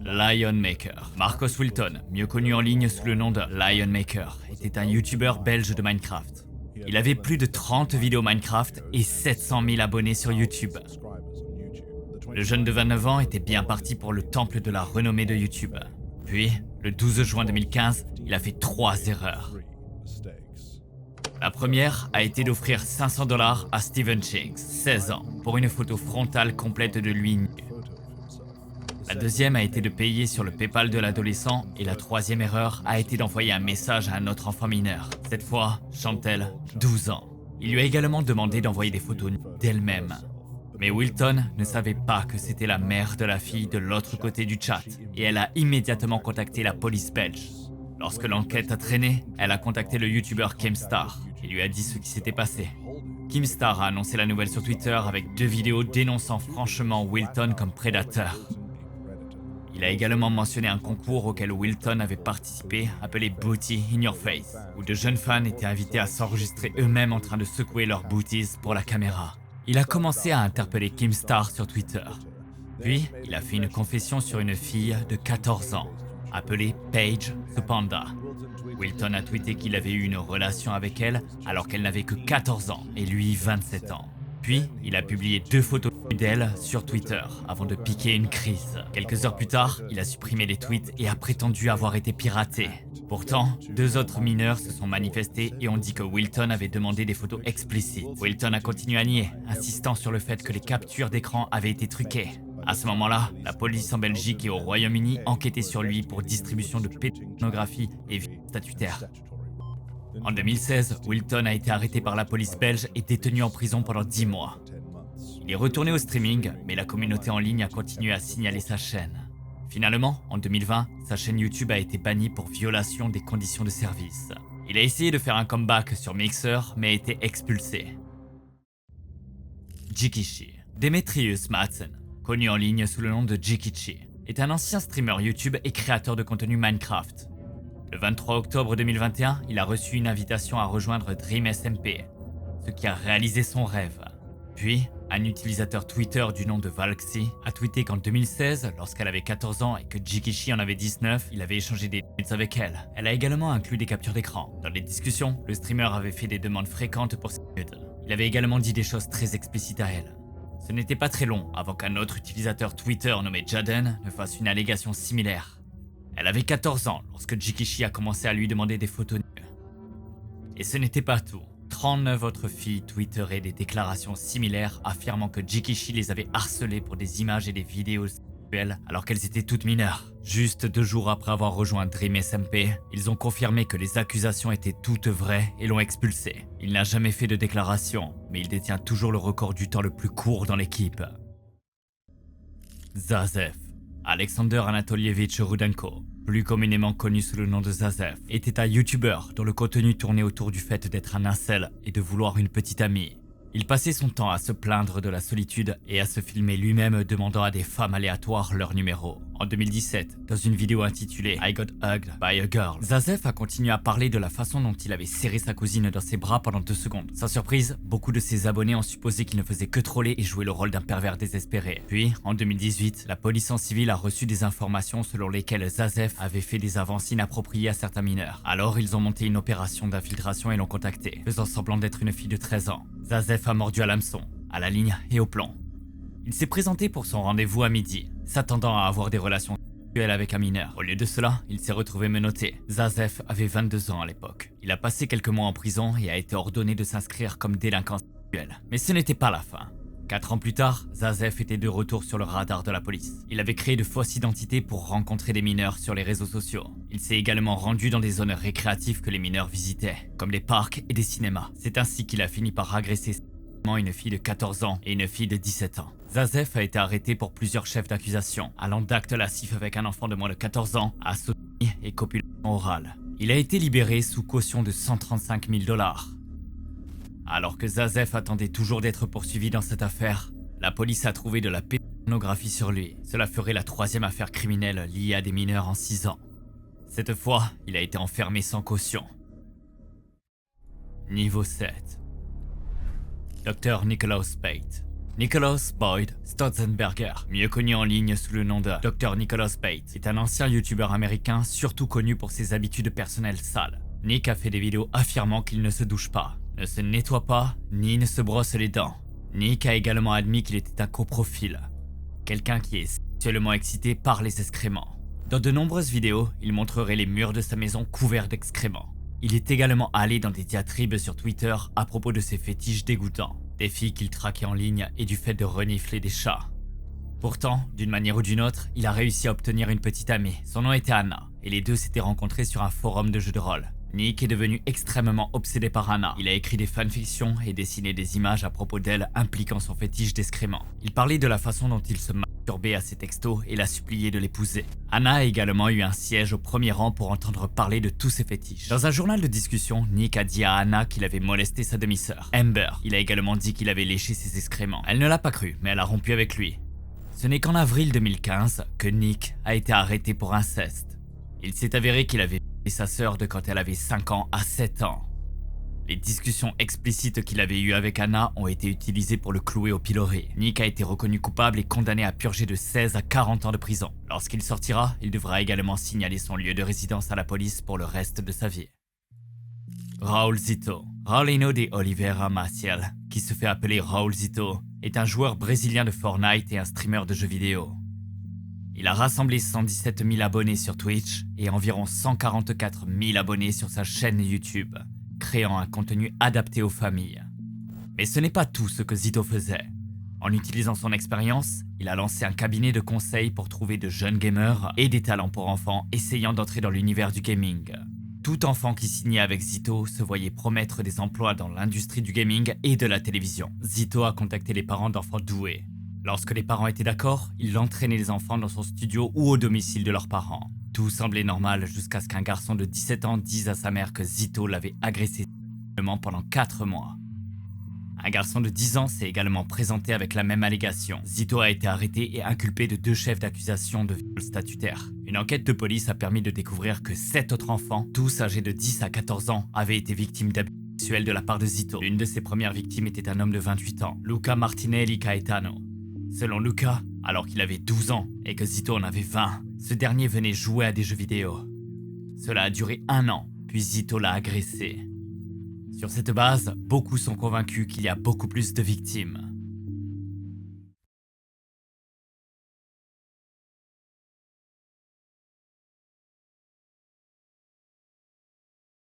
Lionmaker. Marcos Wilton, mieux connu en ligne sous le nom de Lionmaker, était un YouTuber belge de Minecraft. Il avait plus de 30 vidéos Minecraft et 700 000 abonnés sur YouTube. Le jeune de 29 ans était bien parti pour le temple de la renommée de YouTube. Puis, le 12 juin 2015, il a fait 3 erreurs. La première a été d'offrir 500 $ à Steven Chinks, 16 ans, pour une photo frontale complète de lui nu. La deuxième a été de payer sur le PayPal de l'adolescent et la troisième erreur a été d'envoyer un message à un autre enfant mineur, cette fois Chantel, 12 ans. Il lui a également demandé d'envoyer des photos nues d'elle-même. Mais Wilton ne savait pas que c'était la mère de la fille de l'autre côté du chat et elle a immédiatement contacté la police belge. Lorsque l'enquête a traîné, elle a contacté le youtubeur Keemstar et lui a dit ce qui s'était passé. Keemstar a annoncé la nouvelle sur Twitter avec 2 vidéos dénonçant franchement Wilton comme prédateur. Il a également mentionné un concours auquel Wilton avait participé appelé Booty in Your Face, où de jeunes fans étaient invités à s'enregistrer eux-mêmes en train de secouer leurs booties pour la caméra. Il a commencé à interpeller Keemstar sur Twitter. Puis, il a fait une confession sur une fille de 14 ans, appelée Paige the Panda. Wilton a tweeté qu'il avait eu une relation avec elle alors qu'elle n'avait que 14 ans et lui 27 ans. Puis, il a publié 2 photos d'elle sur Twitter avant de piquer une crise. Quelques heures plus tard, il a supprimé les tweets et a prétendu avoir été piraté. Pourtant, 2 autres mineurs se sont manifestés et ont dit que Wilton avait demandé des photos explicites. Wilton a continué à nier, insistant sur le fait que les captures d'écran avaient été truquées. À ce moment-là, la police en Belgique et au Royaume-Uni enquêtait sur lui pour distribution de pédopornographie et viol statutaire. En 2016, Wilton a été arrêté par la police belge et détenu en prison pendant 10 mois. Il est retourné au streaming, mais la communauté en ligne a continué à signaler sa chaîne. Finalement, en 2020, sa chaîne YouTube a été bannie pour violation des conditions de service. Il a essayé de faire un comeback sur Mixer, mais a été expulsé. Jikichi. Demetrius Madsen, connu en ligne sous le nom de Jikichi, est un ancien streamer YouTube et créateur de contenu Minecraft. Le 23 octobre 2021, il a reçu une invitation à rejoindre DreamSMP, ce qui a réalisé son rêve. Puis, un utilisateur Twitter du nom de Valxy a tweeté qu'en 2016, lorsqu'elle avait 14 ans et que Jikichi en avait 19, il avait échangé des nudes avec elle. Elle a également inclus des captures d'écran. Dans les discussions, le streamer avait fait des demandes fréquentes pour ses nudes. Il avait également dit des choses très explicites à elle. Ce n'était pas très long avant qu'un autre utilisateur Twitter nommé Jaden ne fasse une allégation similaire. Elle avait 14 ans lorsque Jikichi a commencé à lui demander des photos nues. Et ce n'était pas tout. 39 autres filles twitteraient des déclarations similaires affirmant que Jikichi les avait harcelées pour des images et des vidéos sexuelles alors qu'elles étaient toutes mineures. Juste 2 jours après avoir rejoint DreamSMP, ils ont confirmé que les accusations étaient toutes vraies et l'ont expulsé. Il n'a jamais fait de déclaration, mais il détient toujours le record du temps le plus court dans l'équipe. Zazev. Alexander Anatolievich Rudenko, plus communément connu sous le nom de Zazev, était un YouTuber dont le contenu tournait autour du fait d'être un incel et de vouloir une petite amie. Il passait son temps à se plaindre de la solitude et à se filmer lui-même demandant à des femmes aléatoires leur numéro. En 2017, dans une vidéo intitulée I Got Hugged by a Girl, Zazef a continué à parler de la façon dont il avait serré sa cousine dans ses bras pendant 2 secondes. Sans surprise, beaucoup de ses abonnés ont supposé qu'il ne faisait que troller et jouer le rôle d'un pervers désespéré. Puis, en 2018, la police en civil a reçu des informations selon lesquelles Zazef avait fait des avances inappropriées à certains mineurs. Alors, ils ont monté une opération d'infiltration et l'ont contacté, faisant semblant d'être une fille de 13 ans. Zazef a mordu à l'hameçon, à la ligne et au plomb. Il s'est présenté pour son rendez-vous à midi, s'attendant à avoir des relations sexuelles avec un mineur. Au lieu de cela, il s'est retrouvé menotté. Zazef avait 22 ans à l'époque. Il a passé quelques mois en prison et a été ordonné de s'inscrire comme délinquant sexuel. Mais ce n'était pas la fin. 4 ans plus tard, Zazef était de retour sur le radar de la police. Il avait créé de fausses identités pour rencontrer des mineurs sur les réseaux sociaux. Il s'est également rendu dans des zones récréatives que les mineurs visitaient, comme les parcs et des cinémas. C'est ainsi qu'il a fini par agresser une fille de 14 ans et une fille de 17 ans. Zazef a été arrêté pour plusieurs chefs d'accusation, allant d'actes lascifs avec un enfant de moins de 14 ans à sodomie et copulation orale. Il a été libéré sous caution de 135 000 $. Alors que Zazef attendait toujours d'être poursuivi dans cette affaire, la police a trouvé de la pédopornographie sur lui. Cela ferait la 3e affaire criminelle liée à des mineurs en 6 ans. Cette fois, il a été enfermé sans caution. Niveau 7. Dr. Nicholas Pate. Nicholas Boyd Stotzenberger, mieux connu en ligne sous le nom de Dr. Nicholas Pate, est un ancien youtubeur américain surtout connu pour ses habitudes personnelles sales. Nick a fait des vidéos affirmant qu'il ne se douche pas, ne se nettoie pas, ni ne se brosse les dents. Nick a également admis qu'il était un coprophile, quelqu'un qui est sexuellement excité par les excréments. Dans de nombreuses vidéos, il montrerait les murs de sa maison couverts d'excréments. Il est également allé dans des diatribes sur Twitter à propos de ses fétiches dégoûtants, des filles qu'il traquait en ligne et du fait de renifler des chats. Pourtant, d'une manière ou d'une autre, il a réussi à obtenir une petite amie. Son nom était Anna, et les deux s'étaient rencontrés sur un forum de jeux de rôle. Nick est devenu extrêmement obsédé par Anna. Il a écrit des fanfictions et dessiné des images à propos d'elle impliquant son fétiche d'excréments. Il parlait de la façon dont il se masturbait à ses textos et la suppliait de l'épouser. Anna a également eu un siège au premier rang pour entendre parler de tous ses fétiches. Dans un journal de discussion, Nick a dit à Anna qu'il avait molesté sa demi-sœur, Amber. Il a également dit qu'il avait léché ses excréments. Elle ne l'a pas cru, mais elle a rompu avec lui. Ce n'est qu'en avril 2015 que Nick a été arrêté pour inceste. Il s'est avéré qu'il avait et sa sœur de quand elle avait 5 ans à 7 ans. Les discussions explicites qu'il avait eues avec Anna ont été utilisées pour le clouer au pilori. Nick a été reconnu coupable et condamné à purger de 16 à 40 ans de prison. Lorsqu'il sortira, il devra également signaler son lieu de résidence à la police pour le reste de sa vie. Raúl Zito. Raulino de Oliveira Maciel, qui se fait appeler Raúl Zito, est un joueur brésilien de Fortnite et un streamer de jeux vidéo. Il a rassemblé 117 000 abonnés sur Twitch et environ 144 000 abonnés sur sa chaîne YouTube, créant un contenu adapté aux familles. Mais ce n'est pas tout ce que Zito faisait. En utilisant son expérience, il a lancé un cabinet de conseil pour trouver de jeunes gamers et des talents pour enfants essayant d'entrer dans l'univers du gaming. Tout enfant qui signait avec Zito se voyait promettre des emplois dans l'industrie du gaming et de la télévision. Zito a contacté les parents d'enfants doués. Lorsque les parents étaient d'accord, il entraînait les enfants dans son studio ou au domicile de leurs parents. Tout semblait normal jusqu'à ce qu'un garçon de 17 ans dise à sa mère que Zito l'avait agressé sexuellement pendant 4 mois. Un garçon de 10 ans s'est également présenté avec la même allégation. Zito a été arrêté et inculpé de 2 chefs d'accusation de viol statutaire. Une enquête de police a permis de découvrir que 7 autres enfants, tous âgés de 10 à 14 ans, avaient été victimes d'abus sexuels de la part de Zito. L'une de ses premières victimes était un homme de 28 ans, Luca Martinelli Caetano. Selon Luca, alors qu'il avait 12 ans et que Zito en avait 20, ce dernier venait jouer à des jeux vidéo. Cela a duré 1 an, puis Zito l'a agressé. Sur cette base, beaucoup sont convaincus qu'il y a beaucoup plus de victimes.